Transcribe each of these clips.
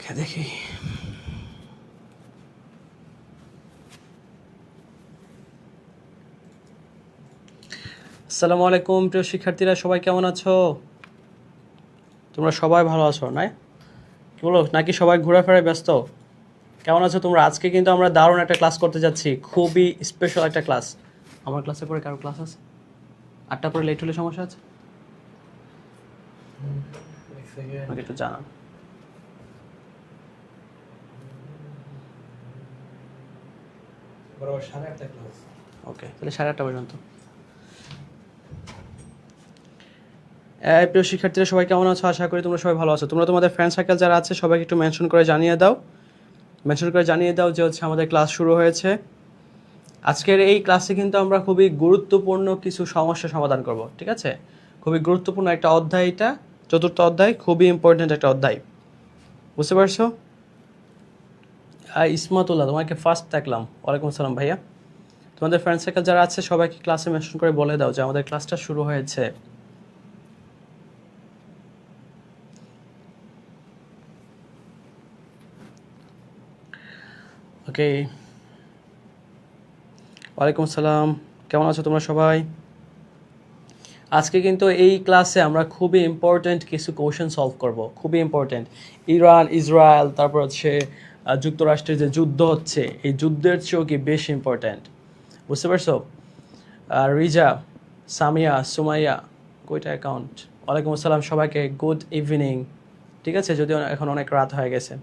দেখি আসসালামু আলাইকুম প্রিয় শিক্ষার্থীরা, সবাই কেমন আছো? তোমরা সবাই ভালো আছো না? কি বলো, নাকি সবাই ঘোরাফেরায় ব্যস্ত? কেমন আছো তোমরা? আজকে কিন্তু আমরা দারুণ একটা ক্লাস করতে যাচ্ছি, খুবই স্পেশাল একটা ক্লাস। আমার ক্লাসে পরে কারো ক্লাস আছে? 8টা পরে লেট হলে সমস্যা আছে? আমাকে একটু জানান। ওকে, তাহলে 8:30 পর্যন্ত। প্রিয় শিক্ষার্থীরা, সবাই কেমন আছো? আশা করি তোমরা সবাই ভালো আছো। তোমরা তোমাদের ফ্রেন্ড সার্কেল যারা আছে সবাইকে একটু মেনশন করে জানিয়ে দাও যে হচ্ছে আমাদের ক্লাস শুরু হয়েছে। আজকের এই ক্লাসে কিন্তু আমরা খুবই গুরুত্বপূর্ণ কিছু সমস্যা সমাধান করব, ঠিক আছে? খুবই গুরুত্বপূর্ণ একটা অধ্যায়, এটা 4র্থ অধ্যায়, খুবই ইম্পর্টেন্ট একটা অধ্যায়, বুঝতে পারছো? ইসমাতুল্লাহ, তোমাকে ফার্স্ট দেখলাম। ওয়ালাইকুম আসসালাম ভাইয়া। তোমাদের ফ্রেন্ড সার্কেল যারা আছে সবাইকে ক্লাসে মেনশন করে বলে দাও যে আমাদের ক্লাসটা শুরু হয়েছে। ওকে, ওয়ালাইকুম আসসালাম, কেমন আছো তোমরা সবাই? আজকে কিন্তু এই ক্লাসে আমরা খুবই ইম্পর্ট্যান্ট কিছু কোশ্চেন সলভ করব, খুবই ইম্পর্ট্যান্ট। ইরান ইসরায়েল, তারপর হচ্ছে যুক্তরাষ্ট্রের যে যুদ্ধ হচ্ছে, এই যুদ্ধের চেয়েও কি বেশ ইম্পর্ট্যান্ট, বুঝতে পারছো? রিজা, সামিয়া, সুমাইয়া, কয়টা অ্যাকাউন্ট? ওয়ালাইকুম আসসালাম সবাইকে, গুড ইভিনিং। ঠিক আছে, যদিও এখন অনেক রাত হয়ে গেছে।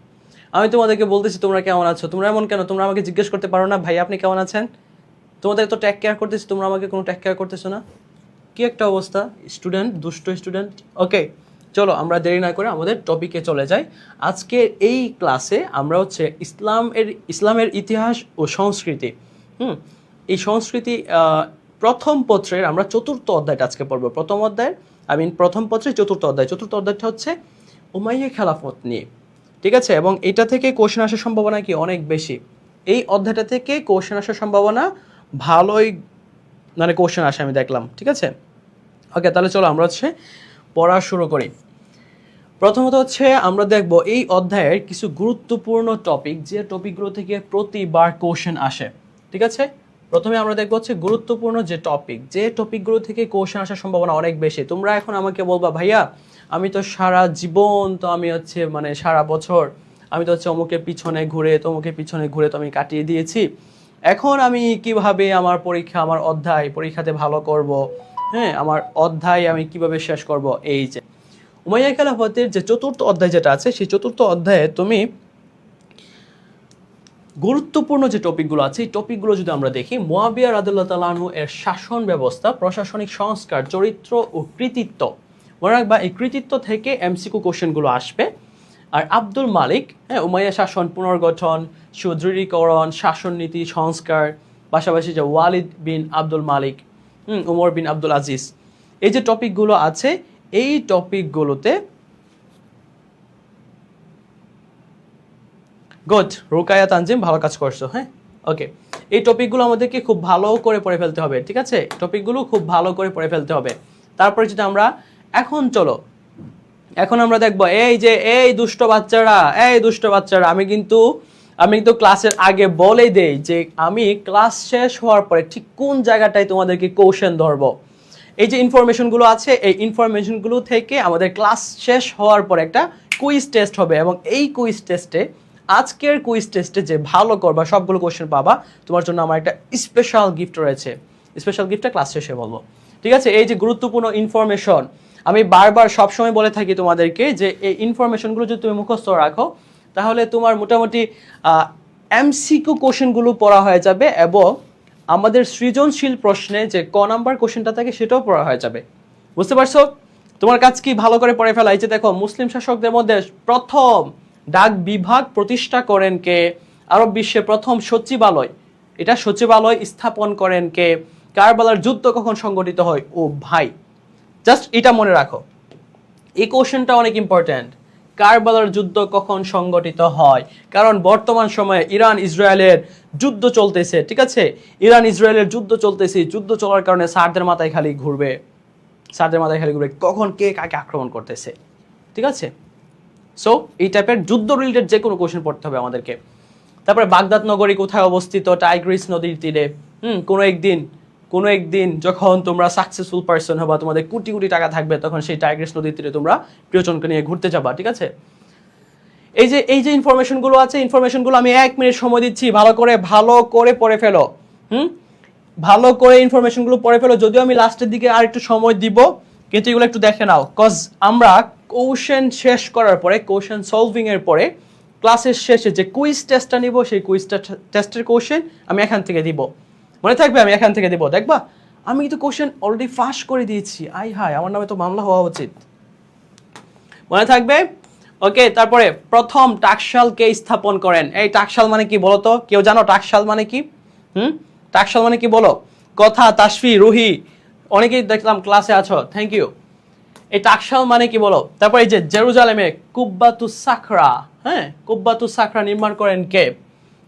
আমি তোমাদেরকে বলতেছি তোমরা কেমন আছো। তোমরা এমন কেন? তোমরা আমাকে জিজ্ঞেস করতে পারো না ভাই আপনি কেমন আছেন? তোমাদের তো টেক কেয়ার করতেছি, তোমরা আমাকে কোনো টেক কেয়ার করতেছো না। কি একটা অবস্থা, স্টুডেন্ট, দুষ্ট স্টুডেন্ট। ওকে, চলো আমরা দেরি না করে আমাদের টপিকে চলে যাই। আজকে এই ক্লাসে আমরা হচ্ছে ইসলামের ইতিহাস ও সংস্কৃতি, এই সংস্কৃতি প্রথম পত্রের আমরা 4র্থ অধ্যায়টা আজকে পড়বো। প্রথম পত্রের 4র্থ অধ্যায়। 4র্থ অধ্যায়টা হচ্ছে উমাইয়া খেলাফত নিয়ে, ঠিক আছে? এবং এটা থেকে কোশ্চেন আসার সম্ভাবনা কি অনেক বেশি। এই অধ্যায়টা থেকে কোশ্চেন আসার সম্ভাবনা ভালোই, মানে কোশ্চেন আসে আমি দেখলাম, ঠিক আছে? ওকে, তাহলে চলো আমরা হচ্ছে পড়া শুরু করি। প্রথমত হচ্ছে আমরা দেখব এই অধ্যায়ের কিছু গুরুত্বপূর্ণ টপিক, যে টপিকগুলো থেকে প্রতিবার কোশ্চেন আসে, ঠিক আছে? প্রথমে আমরা দেখব হচ্ছে গুরুত্বপূর্ণ যে টপিকগুলো থেকে কোশ্চেন আসার সম্ভাবনা অনেক বেশি। তোমরা এখন আমাকে বলবা ভাইয়া আমি তো সারা জীবন, তো আমি হচ্ছে মানে সারা বছর আমি তো হচ্ছে তমুকের পিছনে ঘুরে তো আমি কাটিয়ে দিয়েছি, এখন আমি কিভাবে আমার পরীক্ষাতে ভালো করব, হ্যাঁ, আমার অধ্যায় আমি কিভাবে শেষ করব? এই যে উমাইয়া খেলাফতের যে 4র্থ অধ্যায় যেটা আছে, সেই 4র্থ অধ্যায়ে তুমি গুরুত্বপূর্ণ যে টপিকগুলো আছে, এই টপিকগুলো যদি আমরা দেখি, মুয়াবিয়া রাদিয়াল্লাহু তাআলা আনহু এর শাসন ব্যবস্থা, প্রশাসনিক সংস্কার, চরিত্র ও কৃতিত্ব। মনে রাখবা এই কৃতিত্ব থেকে এমসিকিউ কোশ্চেনগুলো আসবে। আর আব্দুল মালিক, হ্যাঁ, উমাইয়া শাসন পুনর্গঠন, সুদৃঢ়ীকরণ, শাসননীতি সংস্কার, পাশাপাশি যে ওয়ালিদ বিন আব্দুল মালিক, উমর বিন আব্দুল আজিজ, এই যে টপিকগুলো আছে, এই টপিকগুলোতে গুড, রুকায়া তানজিম ভালো কাজ করছো, হ্যাঁ। ওকে, এই টপিকগুলো আমাদেরকে খুব ভালো করে পড়ে ফেলতে হবে, ঠিক আছে? টপিকগুলো খুব ভালো করে পড়ে ফেলতে হবে। তারপরে যদি আমরা এখন আমরা দেখব এই দুষ্ট বাচ্চারা, আমি কিন্তু ক্লাসের আগে বলে দেই যে আমি ক্লাস শেষ হওয়ার পরে ঠিক কোন জায়গাটায় তোমাদেরকে কোশ্চেন ধরবো। এই যে ইনফরমেশনগুলো আছে, এই ইনফরমেশনগুলো থেকে আমাদের ক্লাস শেষ হওয়ার পর একটা কুইজ টেস্ট হবে, এবং এই আজকের কুইজ টেস্টে যে ভালো করবা, সবগুলো কোশ্চেন পাবা, তোমার জন্য আমার একটা স্পেশাল গিফট রয়েছে। স্পেশাল গিফটটা ক্লাস শেষে বলবো, ঠিক আছে? এই যে গুরুত্বপূর্ণ ইনফরমেশন, আমি বারবার সবসময় বলে থাকি তোমাদেরকে যে এই ইনফরমেশনগুলো যদি তুমি মুখস্থ রাখো, তাহলে তোমার মোটামুটি এমসিকিউ কোশ্চেনগুলো পড়া হয়ে যাবে, এবং আমাদের সৃজনশীল প্রশ্নে যে ক নাম্বার কোশ্চেনটা থাকে সেটাও পড়া হয়ে যাবে, বুঝতে পারছো? তোমার কাজ কি? ভালো করে পড়ে ফেলা। এই যে দেখো, মুসলিম শাসকদের মধ্যে প্রথম ডাক বিভাগ প্রতিষ্ঠা করেন কে? আরব বিশ্বে প্রথম সচিবালয় স্থাপন করেন কে? কারবালার যুদ্ধ কখন সংঘটিত হয়? ও ভাই, জাস্ট এটা মনে রাখো, এই কোশ্চেনটা অনেক ইম্পর্ট্যান্ট। কারবালার যুদ্ধ কখন সংঘটিত হয়? কারণ বর্তমান সময়ে ইরান ইসরায়েলের যুদ্ধ চলতেছে, ঠিক আছে? যুদ্ধ চলার কারণে স্যারদের মাথায় খালি ঘুরবে কখন কে কাকে আক্রমণ করতেছে, ঠিক আছে? সো এই টাইপের যুদ্ধ রিলেটেড যে কোনো কোশ্চেন পড়তে হবে আমাদেরকে। তারপরে বাগদাদ নগরী কোথায় অবস্থিত? টাইগ্রিস নদীর তীরে। কোনো একদিন যখন তোমরা সাকসেসফুল পারসন হবা, তোমাদের কোটি কোটি টাকা থাকবে, তখন সেই টাইগ্রিস নদীর তীরে তোমরা প্রিয়জনকে নিয়ে ঘুরতে যাবা, ঠিক আছে? এই যে ইনফরমেশনগুলো আছে, ইনফরমেশনগুলো আমি 1 মিনিট সময় দিচ্ছি, ভালো করে পড়ে ফেলো। ভালো করে ইনফরমেশনগুলো পড়ে ফেলো। যদিও আমি লাস্টের দিকে আর একটু সময় দিব, কিন্তু এগুলো একটু দেখে নাও, কজ আমরা কোশ্চেন শেষ করার পরে, কোশ্চেন সলভিং এর পরে ক্লাসের শেষে যে কুইজ টেস্টটা নিব, সেই কুইজ টেস্টের কোশ্চেন আমি এখান থেকে দিব। মনে থাকবে? আমি এখান থেকে দিব, দেখবা আমি কিন্তু কোশ্চেন অলরেডি ফাঁস করে দিয়েছি। হায়, আমার নামে তো মামলা হওয়া উচিত। মনে থাকবে? ওকে, তারপরে প্রথম টাকশালকে স্থাপন করেন। এই টাকশাল মানে কি বলো তো? কেউ জানো টাকশাল মানে কি? টাকশাল মানে কি বলো? কথা, তাসফি, রুহি, অনেকেই দেখলাম ক্লাসে আছো, থ্যাংক ইউ। এই টাকশাল মানে কি বলো? তারপরে এই যে জেরুজালেমে কুব্বাতুস সাখরা, কুব্বাতুস সাখরা নির্মাণ করেন কে?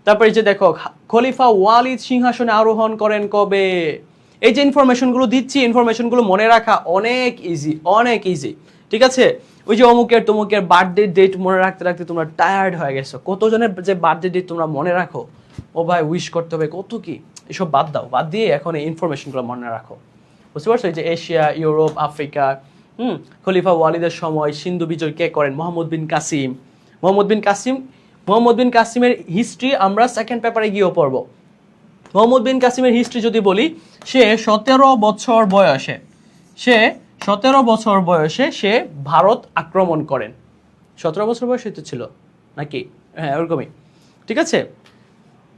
তারপরে এই যে দেখো, খলিফা ওয়ালিদ সিংহাসনে আরোহণ করেন কবে? এই যে ইনফরমেশনগুলো দিচ্ছি, ইনফরমেশনগুলো মনে রাখা অনেক ইজি, ঠিক আছে? ওই যে অমুকের তমুকের বার্থডে ডেট মনে রাখতে রাখতে তোমরা টায়ার্ড হয়ে গেছো। কতজনের যে বার্থডে ডেট তোমরা মনে রাখো, ও ভাই উইশ করতে হবে কত কি, এসব বাদ দাও, বাদ দিয়ে এখন এই ইনফরমেশনগুলো মনে রাখো। বুঝতে পারছো? এই যে এশিয়া, ইউরোপ, আফ্রিকা, খলিফা ওয়ালিদের সময় সিন্ধু বিজয় কে করেন? মোহাম্মদ বিন কাসিমের হিস্ট্রি আমরা সেকেন্ড পেপারে গিয়েও পড়বো। মোহাম্মদ বিন কাসিমের হিস্ট্রি যদি বলি, সে 17 বছর বয়সে সে ভারত আক্রমণ করেন। 17 বছর বয়সে তো ছিল নাকি? হ্যাঁ, ওরকমই, ঠিক আছে?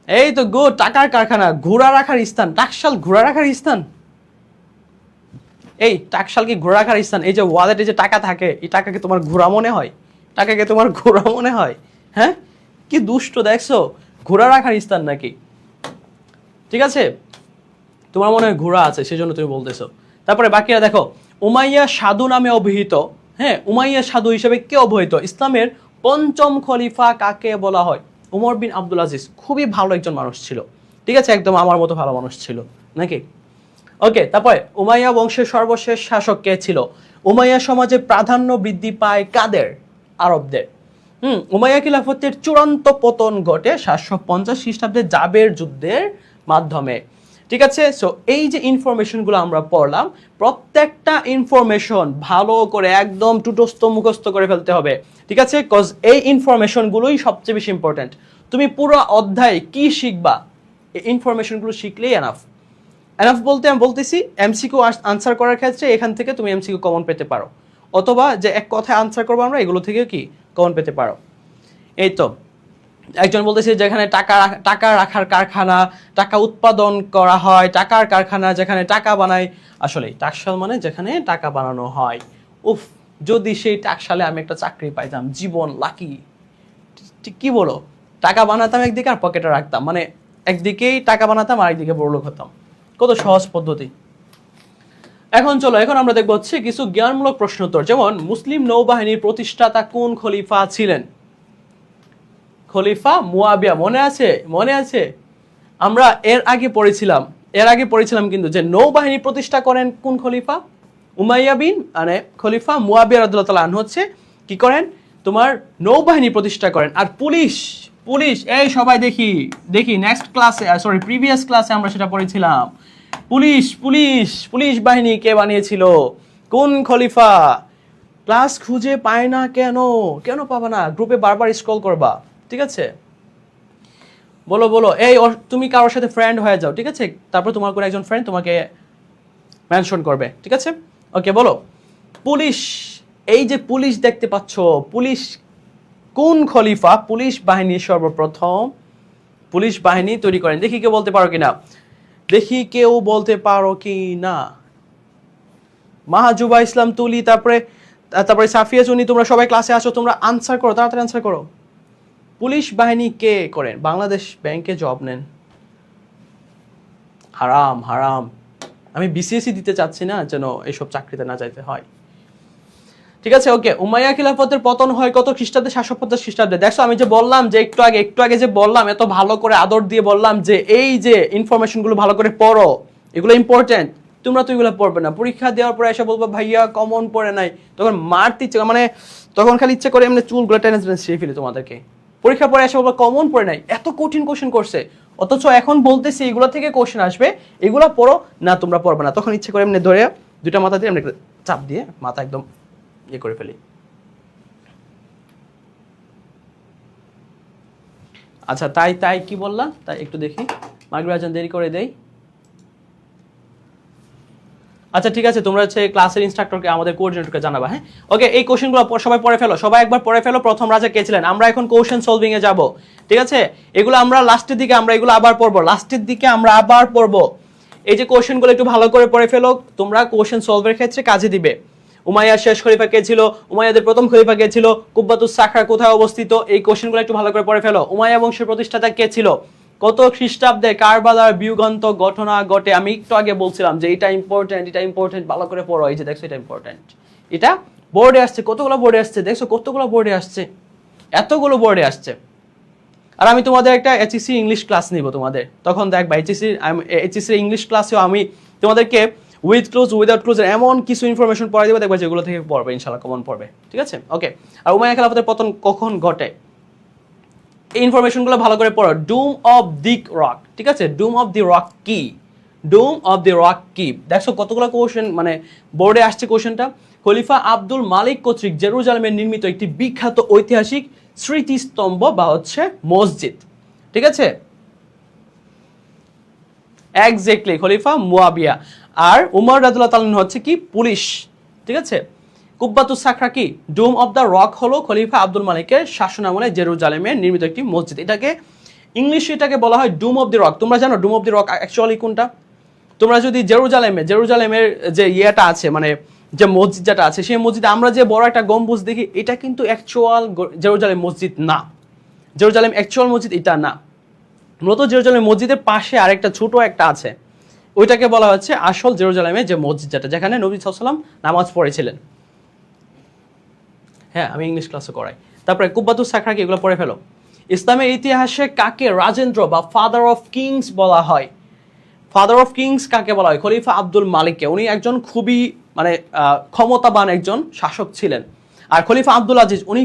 এই তো টাকার কারখানা, ঘোড়া রাখার স্থান। টাকশাল ঘোড়া রাখার স্থান? এই টাকশাল কি ঘোড়া রাখার স্থান? এই যে ওয়ালেটে যে টাকা থাকে, এই টাকাকে তোমার ঘোড়া মনে হয়? হ্যাঁ, কি দুষ্ট দেখছো? ঘোড়া রাখার স্থান নাকি? ঠিক আছে, তোমার মনে হয় ঘোড়া আছে, সেজন্য তুমি বলতেছো। তারপরে বাকিরা দেখো, উমাইয়া সাধু নামে অভিহিত। উমাইয়া সাধু হিসেবে কে অভিহিত? ইসলামের পঞ্চম খলিফা কাকে বলা হয়? উমর বিন আব্দুল আজিজ। খুবই ভালো একজন মানুষ ছিল, ঠিক আছে? একদম আমার মতো ভালো মানুষ ছিল নাকি? ওকে, তারপরে উমাইয়া বংশের সর্বশেষ শাসক কে ছিল? উমাইয়া সমাজে প্রাধান্য বৃদ্ধি পায় কাদের? আরবদের। উমাইয়া খিলাফতের চূড়ান্ত পতন ঘটে 750 খ্রিস্টাব্দে জাবের যুদ্ধের মাধ্যমে, ঠিক আছে? সো এই যে ইনফরমেশনগুলো আমরা পড়লাম, প্রত্যেকটা ইনফরমেশন ভালো করে একদম টুটস্থ মুখস্থ করে ফেলতে হবে, ঠিক আছে? কজ এই ইনফরমেশনগুলোই সবচেয়ে বেশি ইম্পর্টেন্ট। তুমি পুরো অধ্যায় কি শিখবা, এই ইনফরমেশনগুলো শিখলেই এনাফ বলতে আমি বলতেছি, এমসিকিউ আনসার করার ক্ষেত্রে এখান থেকে তুমি এমসিকিউ কমন পেতে পারো, অথবা যে এক কথায় আনসার করবো আমরা, এগুলো থেকে কি কমন পেতে পারো। এই তো একজন বলতেছে যেখানে টাকা রাখার কারখানা, টাকা উৎপাদন করা হয়, টাকার কারখানা যেখানে টাকা বানায়। আসলে টাকশাল মানে যেখানে টাকা বানানো হয়। উফ, যদি সেই টাকশালে আমি একটা চাকরি পাইতাম, জীবন লাকি। ঠিক কি বলো? টাকা বানাতাম একদিকে আর পকেটে রাখতাম, মানে একদিকেই টাকা বানাতাম আর একদিকে বড়লোক হতাম। কত সহজ পদ্ধতি। এখন আমরা দেখবো হচ্ছে কিছু জ্ঞানমূলক প্রশ্নোত্তর। যেমন মুসলিম নৌবাহিনীর প্রতিষ্ঠাতা কোন খলিফা ছিলেন? খলিফা মুয়াবিয়া। মনে আছে? আমরা এর আগে পড়েছিলাম কিন্তু যে নৌবাহিনী প্রতিষ্ঠা করেন কোন খলিফা? উমাইয়া বিন খলিফা মুয়াবিয়া রাদিয়াল্লাহু তাআলা আনহু হচ্ছে কি করেন? তোমার নৌবাহিনী প্রতিষ্ঠা করেন। আর পুলিশ, এই সবাই দেখি নেক্সট ক্লাসে, প্রিভিয়াস ক্লাসে আমরা সেটা পড়েছিলাম। পুলিশ বাহিনী কে বানিয়েছিল? কোন খলিফা? ক্লাস খুঁজে পায় না কেন পাবা না? গ্রুপে বারবার স্ক্রল করবা, ঠিক আছে? বলো এই তুমি কারোর সাথে ফ্রেন্ড হয়ে যাও, ঠিক আছে? তারপর তোমার কোনো একজন ফ্রেন্ড তোমাকে মেনশন করবে, ঠিক আছে? ওকে, বলো পুলিশ। এই যে পুলিশ দেখতে পাচ্ছ, পুলিশ কোন খলিফা পুলিশ বাহিনী সর্বপ্রথম পুলিশ বাহিনী তৈরি করেন? দেখি কেউ বলতে পারো কি না? মাহাজুবা ইসলাম তুলি, তারপরে সাফিয়া চুনি, তোমরা সবাই ক্লাসে আসো, তোমরা আনসার করো, তাড়াতাড়ি আনসার করো। পুলিশ বাহিনী কে করেন? বাংলাদেশ ব্যাংকে জব নেন। হারাম। আমি বিসিএসই দিতে চাচ্ছি না যেন এইসব চাকরিতে না যাইতে হয়, ঠিক আছে? ওকে, উমাইয়া খিলাফতের পতন হয় কত খ্রিস্টাব্দে? 750 খ্রিস্টাব্দে। দেখো আমি যে বললাম যে একটু আগে যে বললাম, এত ভালো করে আদর দিয়ে বললাম যে এই যে ইনফরমেশনগুলো ভালো করে পড়ো, এগুলো ইম্পর্টেন্ট। তোমরা তো এগুলো পড়বে না, পরীক্ষা দেওয়ার পরে এসে বলবো ভাইয়া কমন পড়ে নাই, তখন মারতে ইচ্ছে মানে তখন খালি ইচ্ছে করে এমনি চুলগুলো টেনে টেনে ছিঁড়ে ফেলি তোমাদেরকে। পরীক্ষা পরে এসে বলবো কমন পড়ে নাই, এত কঠিন কোশ্চেন করছে, অথচ এখন বলতেছি এগুলো থেকে কোশ্চেন আসবে, এগুলো পড়ো না, তোমরা পড়বে না, তখন ইচ্ছে করে এমনি ধরে দুইটা মাথা দিয়ে এমনি চাপ দিয়ে মাথা একদম ইয়ে করে ফেলি। আচ্ছা তাই তাই কি বললাম, তাই একটু দেখি, মাগরিব আজান দেরি করে দেই। আচ্ছা ঠিক আছে, তোমরা হচ্ছে ক্লাসের ইনস্ট্রাক্টরকে আমাদের কোঅর্ডিনেটরকে জানাবা। হ্যাঁ ওকে, এই কোশ্চেনগুলো সবাই পড়ে ফেলো, সবাই একবার পড়ে ফেলো প্রথম রাজা কে ছিলেন। আমরা এখন কোশ্চেন সলভিং এ যাব, ঠিক আছে? এগুলো আমরা লাস্টের দিকে আমরা এগুলো আবার পড়বো, লাস্টের দিকে আমরা আবার পড়বো। এই যে কোশ্চেনগুলো একটু ভালো করে পড়ে ফেলো, তোমরা কোশ্চেন সলভের ক্ষেত্রে কাজে দিবে। উমাইয়ার শেষ খলিফা কে ছিল, উমাইয়াদের প্রথম খলিফা কে ছিল, কুব্বাতুস সাখরা কোথায় অবস্থিত, এই কোশ্চেনগুলো একটু ভালো করে পড়ে ফেলো। উমাইয়া বংশের প্রতিষ্ঠাতা কে ছিল, কত খ্রিস্টাব্দে কারবালার বিয়োগান্ত ঘটনা ঘটে। আমি একটু আগে বলছিলাম যে এটা ইম্পর্টেন্ট, এটা ইম্পর্টেন্ট, ভালো করে পড়ো। এই যে দেখছো এটা ইম্পর্টেন্ট, এটা বোর্ডে আসছে, কতগুলো বোর্ডে আসছে দেখছো, কতগুলো বোর্ডে আসছে, এতগুলো বোর্ডে আসছে। আর আমি তোমাদের একটা এইচএসসি ইংলিশ ক্লাস নিব তোমাদের, তখন দেখবা এইচএসসি ইংলিশ ক্লাসেও আমি তোমাদেরকে উইথ ক্লোজ উইদাউট ক্লোজ এমন কিছু ইনফরমেশন পড়াই দেবো, দেখবা যেগুলো থেকে পড়বে ইনশাআল্লাহ কমন পড়বে, ঠিক আছে? ওকে, আর উমাইয়া খেলাফতের পতন কখন ঘটে, এই ইনফরমেশনগুলো ভালো করে পড়ো। ডুম অফ দি রক, ঠিক আছে? ডুম অফ দি রক কি, ডুম অফ দি রক কি, দেখছো কতগুলো কোশ্চেন মানে বোর্ডে আসছে কোশ্চেনটা। খলিফা আব্দুল মালিক কর্তৃক জেরুজালেমে নির্মিত একটি বিখ্যাত ঐতিহাসিক স্মৃতিস্তম্ভ বা হচ্ছে মসজিদ, ঠিক আছে? এক্স্যাক্টলি, খলিফা মুয়াবিয়া। আর উমর রাদিয়াল্লাহু তাআলা হচ্ছে কি পুলিশ, ঠিক আছে? কুব্বাতুস সাখরা কি, ডোম অফ দ্য রক হলো খলিফা আব্দুল মালিকের শাসনামলে জেরুজালেমে নির্মিত একটি মসজিদ। এটাকে ইংলিশে এটাকে বলা হয় ডোম অফ দি রক। তোমরা জানো ডোম অফ দি রক অ্যাকচুয়ালি কোনটা? তোমরা যদি জেরুজালেমের যে ইয়েটা আছে মানে যে মসজিদ যেটা আছে, সেই মসজিদে আমরা যে বড় একটা গম্বুজ দেখি, এটা কিন্তু অ্যাকচুয়াল জেরুজালেম মসজিদ না। জেরুজালেম অ্যাকচুয়াল মসজিদ এটা না। মূলত জেরুজালেম মসজিদের পাশে আরেকটা ছোট একটা আছে, ওইটাকে বলা হচ্ছে আসল জেরুজালেমের যে মসজিদ, যেটা যেখানে নবী সাল্লাল্লাহু আলাইহি ওয়াসাল্লাম নামাজ পড়েছিলেন। হ্যাঁ, আমি ইংলিশ ক্লাসে করাই। তারপরে কুব্বাতুস সাখরা কি, এগুলো পড়ে ফেলো। ইসলামের ইতিহাসে কাকে রাজেন্দ্র বা ফাদার অফ কিংস বলা হয়? ফাদার অফ কিংস কাকে বলা হয়? খলিফা আব্দুল মালিককে। উনি একজন খুবই মানে ক্ষমতাবান একজন শাসক ছিলেন। আর খলিফা আব্দুল আজিজ উনি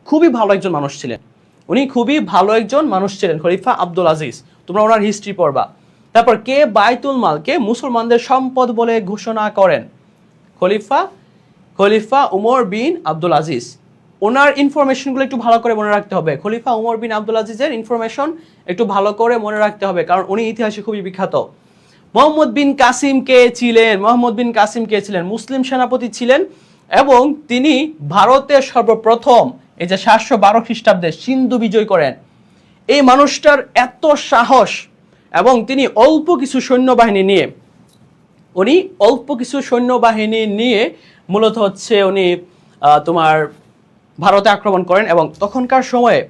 খুবই ভালো একজন মানুষ ছিলেন, উনি খুবই ভালো একজন মানুষ ছিলেন খলিফা আব্দুল আজিজ। তোমরা ওনার হিস্ট্রি পড়বা। তারপর কে বাইতুল মালকে মুসলমানদের সম্পদ বলে ঘোষণা করেন? খলিফা উমর বিন আব্দুল আজিজ। ওনার ইনফরমেশনগুলো একটু ভালো করে মনে রাখতে হবে। খলিফা উমর বিন আব্দুল আজিজের ইনফরমেশন একটু ভালো করে মনে রাখতে হবে, কারণ উনি ইতিহাসে খুবই বিখ্যাত। মোহাম্মদ বিন কাসিম কে ছিলেন? মোহাম্মদ বিন কাসিম কে ছিলেন? মুসলিম সেনাপতি ছিলেন এবং তিনি ভারতের সর্বপ্রথম এই যে 712 খ্রিস্টাব্দে সিন্ধু বিজয় করেন। এই মানুষটার এত সাহস, এবং তিনি অল্প কিছু সৈন্যবাহিনী নিয়ে মূলত হচ্ছে উনি তোমার ভারতে আক্রমণ করেন। এবং তখনকার সময়ে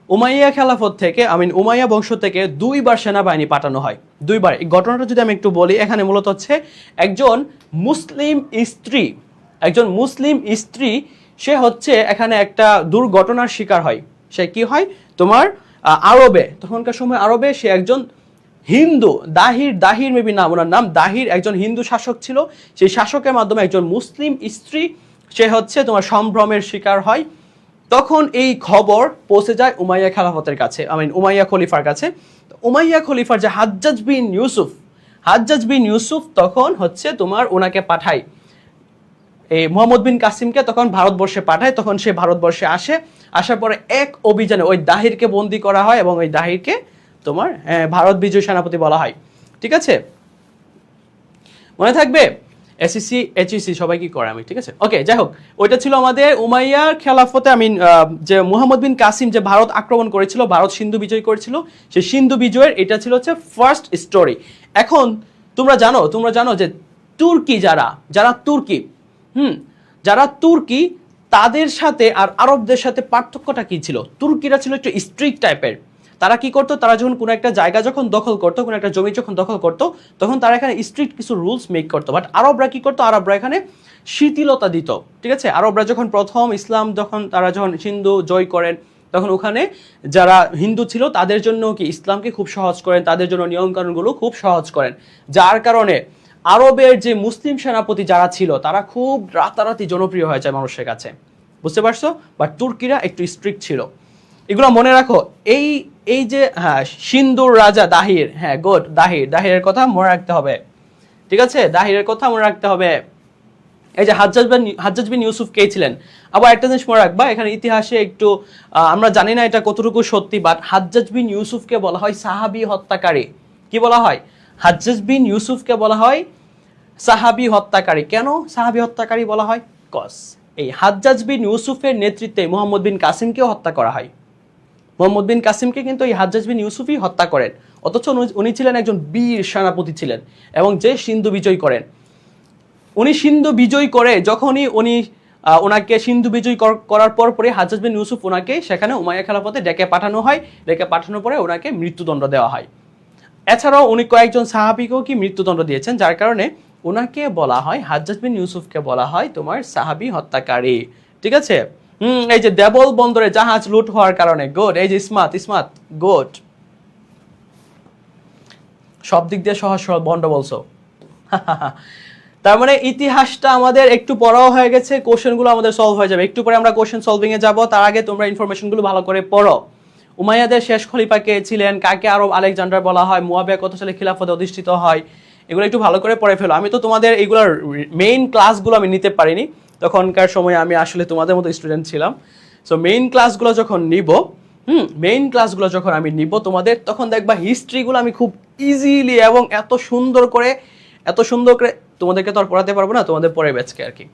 উমাইয়া খেলাফত থেকে উমাইয়া বংশ থেকে 2বার সেনাবাহিনী পাঠানো হয়, 2বার। এই ঘটনাটা যদি আমি একটু বলি, এখানে মূলত হচ্ছে একজন মুসলিম স্ত্রী সে হচ্ছে এখানে একটা দুর্ঘটনার শিকার হয়। সে কি হয় তোমার আরবে, তখনকার সময় আরবে সে একজন হিন্দু দাহির মেবি নাম, ওনার নাম দাহির, একজন হিন্দু শাসক ছিল। সেই শাসকের মাধ্যমে একজন মুসলিম স্ত্রী সে হচ্ছে তোমার সম্ভ্রমের শিকার হয়। তখন এই খবর পৌঁছে যায় উমাইয়া খেলাফতের কাছে, উমাইয়া খলিফার কাছে। উমাইয়া খলিফার যে হাজ্জাজ বিন ইউসুফ তখন হচ্ছে তোমার ওনাকে পাঠায়, এই মোহাম্মদ বিন কাসিমকে তখন ভারতবর্ষে পাঠায়। তখন সে ভারতবর্ষে আসার পরে এক অভিযানে ওই দাহিরকে বন্দী করা হয় এবং ওই দাহিরকে তোমার ভারত বিজয় সেনাপতি বলা হয়, ঠিক আছে? মনে থাকবে এসএসসি এইচএসসি সবাই কি করে আমি, ঠিক আছে? ওকে, যাই হোক, ওইটা ছিল আমাদের উমাইয়ার খেলাফতে যে মুহাম্মদ বিন কাসিম যে ভারত আক্রমণ করেছিল, ভারত সিন্ধু বিজয় করেছিল, সেই সিন্ধু বিজয়ের এটা ছিল হচ্ছে ফার্স্ট স্টোরি। এখন তোমরা জানো যে তুর্কি যারা তুর্কি তাদের সাথে আর আরবদের সাথে পার্থক্যটা কি ছিল? তুর্কিরা ছিল একটু স্ট্রিক্ট টাইপের। তারা কি করতো, তারা যখন কোনো একটা জায়গা যখন দখল করতো, কোনো একটা জমি যখন দখল করতো, তখন তারা এখানে স্ট্রিক্ট কিছু রুলস মেক করতো। বাট আরবরা কি করতো, আরবরা এখানে শিথিলতা দিত, ঠিক আছে? আরবরা যখন প্রথম তারা যখন সিন্ধু জয় করেন, তখন ওখানে যারা হিন্দু ছিল তাদের জন্য কি ইসলামকে খুব সহজ করেন, তাদের জন্য নিয়মকানুনগুলো খুব সহজ করেন, যার কারণে আরবের যে মুসলিম সেনাপতি যারা ছিল তারা খুব রাতারাতি জনপ্রিয় হয়ে যায় মানুষের কাছে, বুঝতে পারছো? বাট তুর্কিরা একটু স্ট্রিক্ট ছিল। এগুলো মনে রাখো। এই এই যে হ্যাঁ সিন্ধুর রাজা দাহির, হ্যাঁ গুড, দাহিরের কথা মনে রাখতে হবে, ঠিক আছে? দাহিরের কথা মনে রাখতে হবে। এই যে হাজ্জাজ বিন ইউসুফ কে ছিলেন? আবার একটা জিনিস মনে রাখবা, এখানে ইতিহাসে একটু আমরা জানি না এটা কতটুকু সত্যি, বাট হাজ্জাজ বিন ইউসুফকে বলা হয় সাহাবী হত্যাকারী। কি বলা হয়? হাজ্জাজ বিন ইউসুফকে বলা হয় সাহাবী হত্যাকারী। কেন সাহাবী হত্যাকারী বলা হয়? কজ এই হাজ্জাজ বিন ইউসুফের নেতৃত্বে মুহাম্মদ বিন কাসিমকেও হত্যা করা হয়। মুহাম্মদ বিন কাসিমকে কিন্তু এই হাজ্জাজ বিন ইউসুফই হত্যা করেন। অথচ উনি ছিলেন একজন বীর সেনাপতি ছিলেন এবং যে সিন্ধু বিজয় করেন। উনি সিন্ধু বিজয় করে যখনই ওনাকে সিন্ধু বিজয় করার পরে হাজ্জাজ বিন ইউসুফ ওনাকে সেখানে উমাইয়া খেলাফতে ডেকে পাঠানো হয়। ডেকে পাঠানোর পরে ওনাকে মৃত্যুদণ্ড দেওয়া হয়। এছাড়াও উনি কয়েকজন সাহাবীকেও কি মৃত্যুদণ্ড দিয়েছেন, যার কারণে ওনাকে বলা হয়, হাজ্জাজ বিন ইউসুফকে বলা হয় তোমার সাহাবী হত্যাকারী, ঠিক আছে? এই যে দেবল বন্দরে জাহাজ লুট হওয়ার কারণে, গুড। এই যে ইসমাত গুড, সব দিক দিয়ে সহজ সরল বন্ড বলছো। তার মানে ইতিহাসটা আমাদের একটু পড়াও হয়ে গেছে, কোশ্চেনগুলো আমাদের সলভ হয়ে যাবে। একটু পরে আমরা কোশ্চেন সলভিং এ যাব, তার আগে তোমরা ইনফরমেশনগুলো ভালো করে পড়ো। উমাইয়াদের শেষ খলিফা কে ছিলেন? কাকে আরব আলেকজান্ডার বলা হয়? মুয়াবিয়া কত সালে খিলাফতে অধিষ্ঠিত হয়? এগুলো একটু ভালো করে পড়ে ফেলো। আমি তো তোমাদের এইগুলোর মেইন ক্লাসগুলো আমি নিতে পারিনি, তখনকার সময় আমি আসলে তোমাদের মতো স্টুডেন্ট ছিলাম। সো মেইন ক্লাসগুলো যখন নিব, আমি নিব তোমাদের, তখন দেখবা হিস্ট্রিগুলো আমি খুব ইজিলি এবং এত সুন্দর করে তোমাদেরকে তো আর পড়াতে পারবো না, তোমাদের পরে ব্যাচকে আর কি।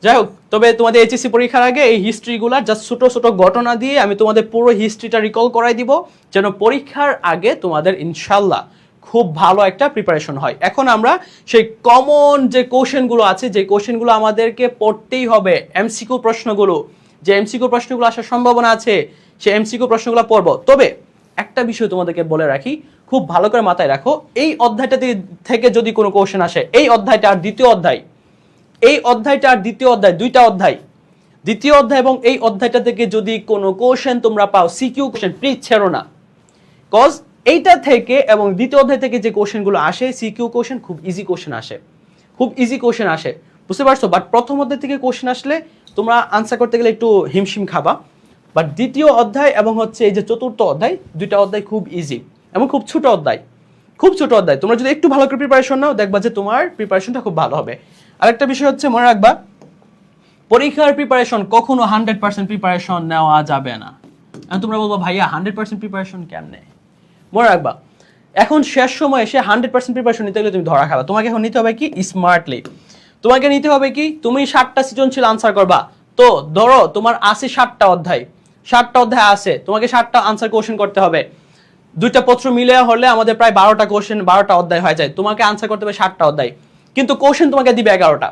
যাই হোক, তবে তোমাদের এইচএসসি পরীক্ষার আগে এই হিস্ট্রিগুলো জাস্ট ছোট ছোট ঘটনা দিয়ে আমি তোমাদের পুরো হিস্ট্রিটা রিকল করাই দিব, যেন পরীক্ষার আগে তোমাদের ইনশাল্লাহ খুব ভালো একটা প্রিপারেশন হয়। এখন আমরা সেই কমন যে কোশ্চেনগুলো আছে, যে কোশ্চেনগুলো আমাদেরকে পড়তেই হবে, এমসিকিউ প্রশ্নগুলো, যে এমসিকিউ প্রশ্নগুলো আসার সম্ভাবনা আছে, সেই এমসিকিউ প্রশ্নগুলো পড়বো। তবে একটা বিষয় তোমাদেরকে বলে রাখি, খুব ভালো করে মাথায় রাখো, এই অধ্যায়টা থেকে যদি কোনো কোশ্চেন আসে, এই অধ্যায়টা আর দ্বিতীয় অধ্যায়, দুইটা অধ্যায়, দ্বিতীয় অধ্যায় এবং এই অধ্যায়টা থেকে যদি কোনো কোশ্চেন তোমরা পাও, সিকিউ কোশ্চেন, প্লিজ ছেড়ো না। কজ এইটা থেকে এবং দ্বিতীয় অধ্যায় থেকে যে কোশ্চেনগুলো আসে, সিকিউ কোশ্চেন, খুব ইজি কোশ্চেন আসে, বুঝতে পারছো? বাট প্রথম অধ্যায় থেকে কোশ্চেন আসলে তোমরা আনসার করতে গেলে একটু হিমশিম খাবা। বাট দ্বিতীয় অধ্যায় এবং হচ্ছে এই যে চতুর্থ অধ্যায়, দুইটা অধ্যায় খুব ইজি এবং খুব ছোট অধ্যায়। তোমরা যদি একটু ভালো করে প্রিপারেশন নাও, দেখবা যে তোমার প্রিপারেশনটা খুব ভালো হবে। আরেকটা বিষয় হচ্ছে মনে রাখবা, পরীক্ষার প্রিপারেশন কখনো 100% প্রিপারেশন নেওয়া যাবে না। তোমরা বলবো ভাইয়া 100% প্রিপারেশন কেমনে? মনে রাখবা, এখন শেষ সময় এসে 100% প্রিপারেশন নিতে গেলে তুমি ধরা খাবা। তোমাকে এখন নিতে হবে কি স্মার্টলি, তোমাকে নিতে হবে কি, তুমি 7টা সৃজনশীল আনসার করবা। তো ধরো তোমার আছে 7টা অধ্যায় আছে, তোমাকে 7টা আনসার কোশ্চেন করতে হবে। দুইটা পত্র মিলে হলে আমাদের প্রায় 12টা কোশ্চেন, 12টা অধ্যায় হয়ে যায়। তোমাকে আনসার করতে হবে 7টা অধ্যায়, কিন্তু কোশ্চেন তোমাকে দিবে 11টা।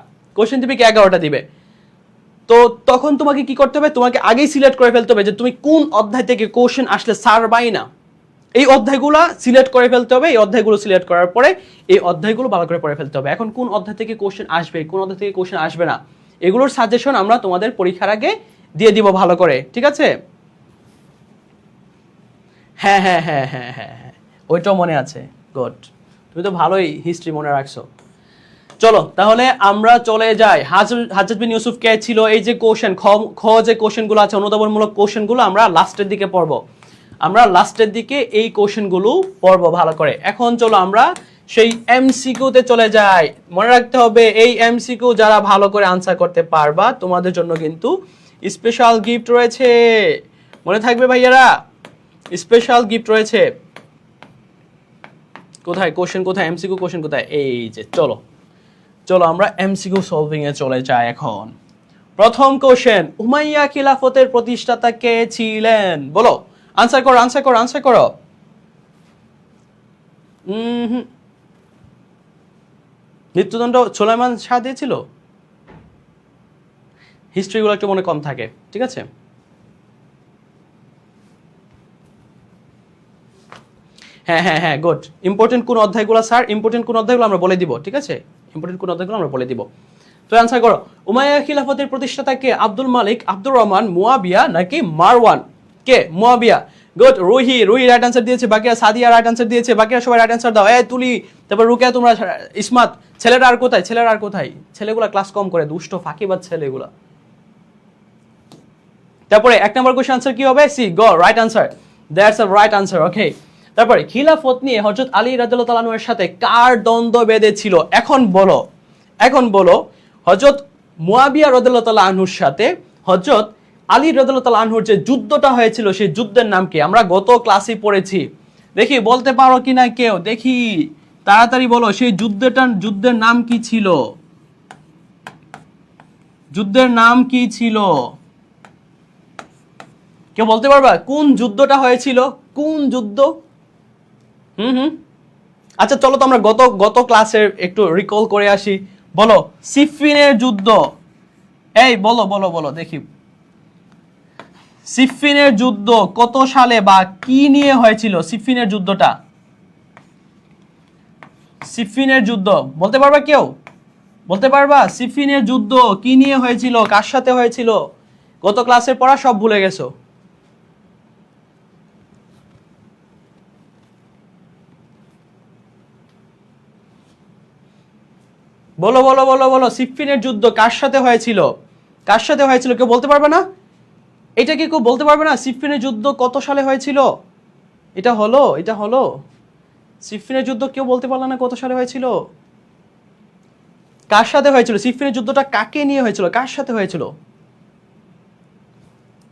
দিবে। তো তখন তোমাকে কি করতে হবে? তোমাকে আগেই সিলেক্ট করে ফেলতে হবে যে তুমি কোন অধ্যায় থেকে কোশ্চেন আসলে ছাড়বাই না। এই অধ্যায়গুলো সিলেক্ট করে ফেলতে হবে। এই অধ্যায়গুলো সিলেক্ট করার পরে এই অধ্যায়গুলো ভালো করে পড়ে ফেলতে হবে। এখন কোন অধ্যায় থেকে কোশ্চেন আসবে, কোন অধ্যায় থেকে কোশ্চেন আসবে না, এগুলোর সাজেশন আমরা তোমাদের পরীক্ষার আগে দিয়ে দিব ভালো করে, ঠিক আছে? হ্যাঁ, ওইটাও মনে আছে, গুড। তুমি তো ভালোই হিস্ট্রি মনে রাখছো। চলো তাহলে আমরা চলে যাই। হাজ্জাজ বিন ইউসুফ কে ছিল? এই যে কোশ্চেন খ যে কোশ্চেনগুলো আছে, অনুধাবনমূলক কোশ্চেনগুলো আমরা লাস্টের দিকে পড়বো। এই কোশ্চেনগুলো পড়বো ভালো করে। এখন চলো আমরা সেই এমসিকিউতে চলে যাই। মনে রাখতে হবে, এই এমসিকিউ যারা ভালো করে আনসার করতে পারবা, তোমাদের জন্য কিন্তু স্পেশাল গিফট রয়েছে। মনে থাকবে ভাইয়ারা, স্পেশাল গিফট রয়েছে। কোথায় কোশ্চেন, কোথায় এমসিকিউ কোশ্চেন কোথায়? এই যে চলো আমরা এমসিকিউ সলভিং এ চলে যাই। এখন প্রথম কোশ্চেন, উমাইয়া খিলাফতের প্রতিষ্ঠাতা কে ছিলেন? বলো, আনসার করো। মৃত্যুদণ্ড সুলাইমান শাহ দিয়েছিল? হিস্ট্রিগুলো একটু মনে কম থাকে, ঠিক আছে? হ্যাঁ, গুড। ইম্পর্টেন্ট কোন অধ্যায়গুলো স্যার? ইম্পর্টেন্ট কোন অধ্যায়গুলো আমরা বলে দিব, ঠিক আছে? তো অ্যানসার করো। উমাইয়া খিলাফতের প্রতিষ্ঠাতা কে? আব্দুল মালিক, আব্দুর রহমান, মুয়াবিয়া নাকি মারওয়ান? কে? Muawiya. Good, Ruhi right answer দিয়েছে, বাকিরা সাদিয়া রাইট আনসার দিয়েছে, বাকিরা সবাই রাইট আনসার দাও। তুলি, তারপর রুকিয়া, তোমরা, ইসমাত। ছেলেরা আর কোথায়? ছেলেগুলা ক্লাস কম করে, দুষ্ট ফাঁকিবাজ ছেলেগুলা। তারপরে 1 নম্বর কোশ্চেন আনসার কি হবে? C, go, right answer, that's a right answer. Okay, তারপরে খিলাফত নিয়ে হযরত আলী রাদিয়াল্লাহু তাআলা আনহু এর সাথে কার দ্বন্দ্ব বেঁধেছিল? এখন বলো হযরত মুয়াবিয়া রাদিয়াল্লাহু তাআলা আনহুর সাথে হযরত আলী রাদিয়াল্লাহু তাআলা আনহুর যে যুদ্ধটা হয়েছিল সেই যুদ্ধের নাম কি? আমরা গত ক্লাসে পড়েছি, দেখি বলতে পারো কিনা কেউ, দেখি তাড়াতাড়ি বলো, সেই যুদ্ধের নাম কি ছিল? যুদ্ধের নাম কি ছিল? কেউ বলতে পারবা কোন যুদ্ধটা হয়েছিল? কোন যুদ্ধ? আচ্ছা চলো তো আমরা গত ক্লাসের একটু রিকল করে আসি। বলো, সিফিনের যুদ্ধ। বলো দেখি, সিফিনের যুদ্ধ কত সালে বা কি নিয়ে হয়েছিল? সিফিনের যুদ্ধটা, সিফিনের যুদ্ধ বলতে পারবা কেউ? বলতে পারবা সিফিনের যুদ্ধ কি নিয়ে হয়েছিল, কার সাথে হয়েছিল? গত ক্লাসের পড়া সব ভুলে গেছো। বলো, সিফিনের যুদ্ধ কার সাথে হয়েছিল? কেউ বলতে পারবে না? এটা কি কেউ বলতে পারবে না? সিফিনের যুদ্ধ কত সালে হয়েছিল? এটা হলো সিফিনের যুদ্ধ, কেউ বলতে পারলো না কত সালে হয়েছিল? কার সাথে হয়েছিল? সিফিনের যুদ্ধটা কাকে নিয়ে হয়েছিল, কার সাথে হয়েছিল?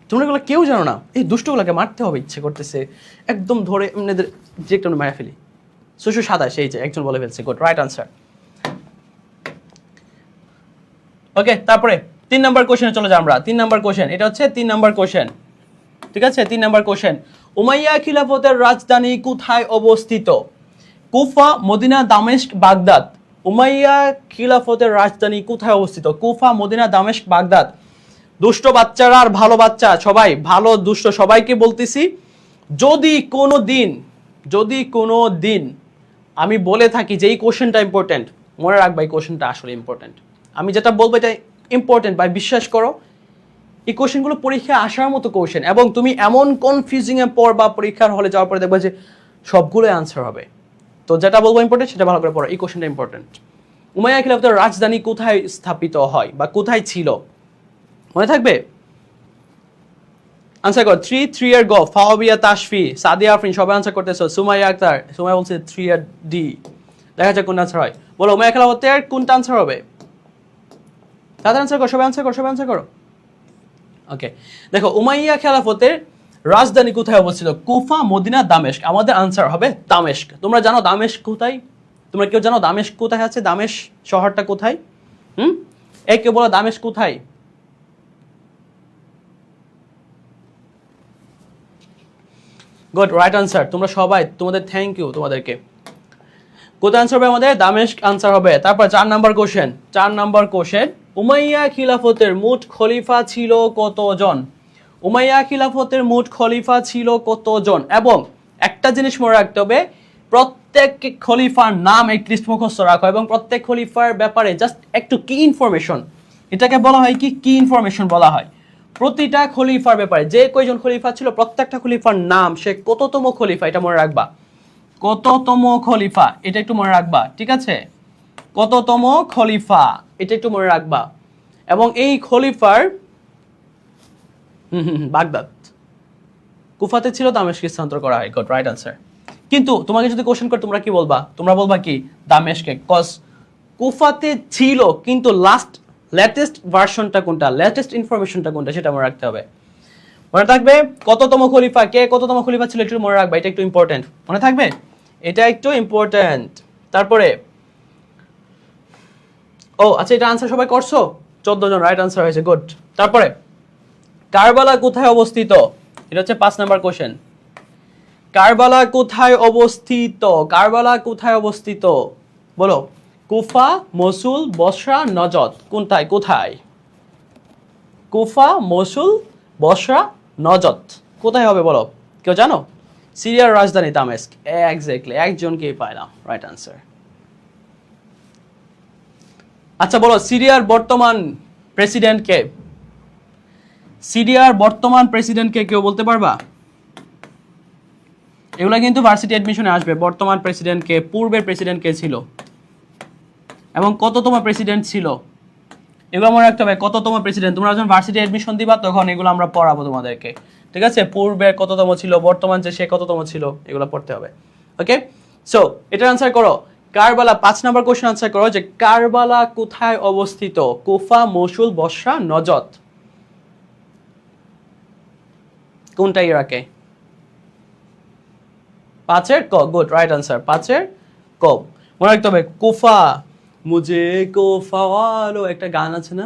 তোমরা এগুলো কেউ জানো না? এই দুষ্টগুলোকে মারতে হবে, ইচ্ছে করতেছে একদম ধরে এমনিদের যে একটু মেরে ফেলি। 627, এই যে একজন বলে ফেলছে। Good, right answer. ওকে, তারপরে 3 নাম্বার কোশ্চেনে চলে যাই আমরা। 3 নাম্বার কোশ্চেন, এটা হচ্ছে 3 নাম্বার কোশ্চেন, ঠিক আছে? 3 নাম্বার কোশ্চেন, উমাইয়া খিলাফতের রাজধানী কোথায় অবস্থিত? কুফা, মদিনা, দামেস্ক, বাগদাদ। উমাইয়া খিলাফতের রাজধানী কোথায় অবস্থিত? কুফা, মদিনা, দামেস্ক, বাগদাদ। দুষ্ট বাচ্চারা আর ভালো বাচ্চা সবাই, ভালো দুষ্ট সবাইকে বলতেছি, যদি কোনো দিন আমি বলে থাকি যে এই কোশ্চেনটা ইম্পর্টেন্ট, মনে রাখবা এই কোশ্চেনটা আসলে ইম্পর্টেন্ট। আমি যেটা বলবো এটা ইম্পর্টেন্ট ভাই, বিশ্বাস করো। এই কোশ্চেনগুলো পরীক্ষায় আসার মতো কোশ্চেন, এবং তুমি এমন কনফিউজিং এ পড়বা পরীক্ষার হলে যাওয়ার পরে দেখবা যে সবগুলোই আনসার হবে। তো যেটা বলবো ইম্পর্টেন্ট সেটা ভালো করে পড়ো, এই কোশ্চেনটা ইম্পর্টেন্ট। উমাইয়া খিলাফতের রাজধানী কোথায় স্থাপিত হয় বা কোথায় ছিল? মনে থাকবে? আনসার কর। 3 এর গ, ফাওবিয়া, তাশফি, সাদিয়া, আফরিন সবাই আনসার করতেছো। সুমাইয়া আক্তার, সুমাইয়া বলছে 3 এর ডি। দেখা যাক কোন আনসার হয়। বলো উমাইয়া খিলাফতের কোনটা আনসার হবে? তাদের আনসার করো, সবাই আনসার করো। ওকে, দেখো উমাইয়া খেলাফতের রাজধানী কোথায় অবস্থিত? কুফা, মদিনা, দামেস্ক। আমাদের আনসার হবে দামেস্ক। তোমরা জানো দামেস্ক কোথায়? তোমরা কেউ জানো দামেস্ক কোথায় আছে? দামেস্ক শহরটা কোথায়? কেউ বলো দামেস্ক কোথায়? Good, right answer. তোমরা সবাই, তোমাদের থ্যাংক ইউ তোমাদেরকে। কোথায় আনসার হবে আমাদের? দামেস্ক আনসার হবে। তারপর 4 নাম্বার কোশ্চেন, উমাইয়া খিলাফতের মোট খলিফা ছিল কতজন? উমাইয়া খিলাফতের মোট খলিফা ছিল কতজন? এবং একটা জিনিস মনে রাখতে হবে, প্রত্যেক খলিফার নাম লিস্ট মুখস্থ রাখো, এবং প্রত্যেক খলিফার ব্যাপারে জাস্ট একটু কি ইনফরমেশন, এটাকে বলা হয় কি ইনফরমেশন বলা হয়। প্রতিটা খলিফার ব্যাপারে, যে কয়জন খলিফা ছিল প্রত্যেকটা খলিফার নাম, সে কততম খলিফা এটা মনে রাখবা। কততম খলিফা এটা একটু মনে রাখবা, ঠিক আছে? কততম খলিফা এটা একটু মনে রাখবা। এবং এই খলিফার বাগদাদ, কুফাতে ছিল, দামেস্কে স্থানান্তর করা হয়। Goat, right answer. কিন্তু তোমাকে যদি কোশ্চেন করে তোমরা কি বলবা? তোমরা বলবা কি দামেস্কে, কজ কুফাতে ছিল, কিন্তু লেটেস্ট ভার্সনটা কোনটা, লেটেস্ট ইনফরমেশনটা কোনটা সেটা মনে রাখতে হবে। মনে থাকবে কততম খলিফা, কততম খলিফা ছিল একটু মনে রাখবা, এটা একটু ইম্পর্টেন্ট। মনে থাকবে, এটা একটু ইম্পর্টেন্ট। তারপরে আচ্ছা, এটা আনসার সবাই করছো? 14 জন রাইট আনসার হয়েছে, গুড। তারপরে কারবালা কোথায় অবস্থিত? এটা হচ্ছে 5 নাম্বার কোশ্চেন। কারবালা কোথায় অবস্থিত? বলো, কুফা, মসুল, বসরা, নজদ, কোথায়? কুফা, মসুল, বসরা, নজদ কোথায় হবে বলো? কেউ জানো? সিরিয়ার রাজধানী দামেস্ক। এক্স্যাক্টলি, একজনকেই পাইলাম, রাইট আনসার। আচ্ছা বলো, সিরিয়ার বর্তমান প্রেসিডেন্ট কে? কেউ বলতে পারবা? এগুলো কিন্তু ভার্সিটি অ্যাডমিশনে আসবে। বর্তমান প্রেসিডেন্ট কে, পূর্বের প্রেসিডেন্ট কে ছিল, এবং কততম প্রেসিডেন্ট ছিল, এগুলো মনে রাখতে হবে। কততম প্রেসিডেন্ট, তোমরা যখন ভার্সিটি অ্যাডমিশন দিবা তখন এগুলো আমরা পড়াবো তোমাদেরকে, ঠিক আছে? পূর্বের কততম ছিল, বর্তমান যে সে কততম ছিল, এগুলো পড়তে হবে। ওকে, সো এটার আনসার করো। কারবালা, 5 নম্বর কোশ্চেন আনসার করো যে কারবালা কোথায় অবস্থিত? কুফা, মসুল, বসরা, নজদ, কোনটা ইরাকে? 5-এর ক, গুড, রাইট আনসার 5-এর ক। মনে রাখতে হবে কুফা, মুঝে কুফা ওয়ালো, একটা গান আছে না,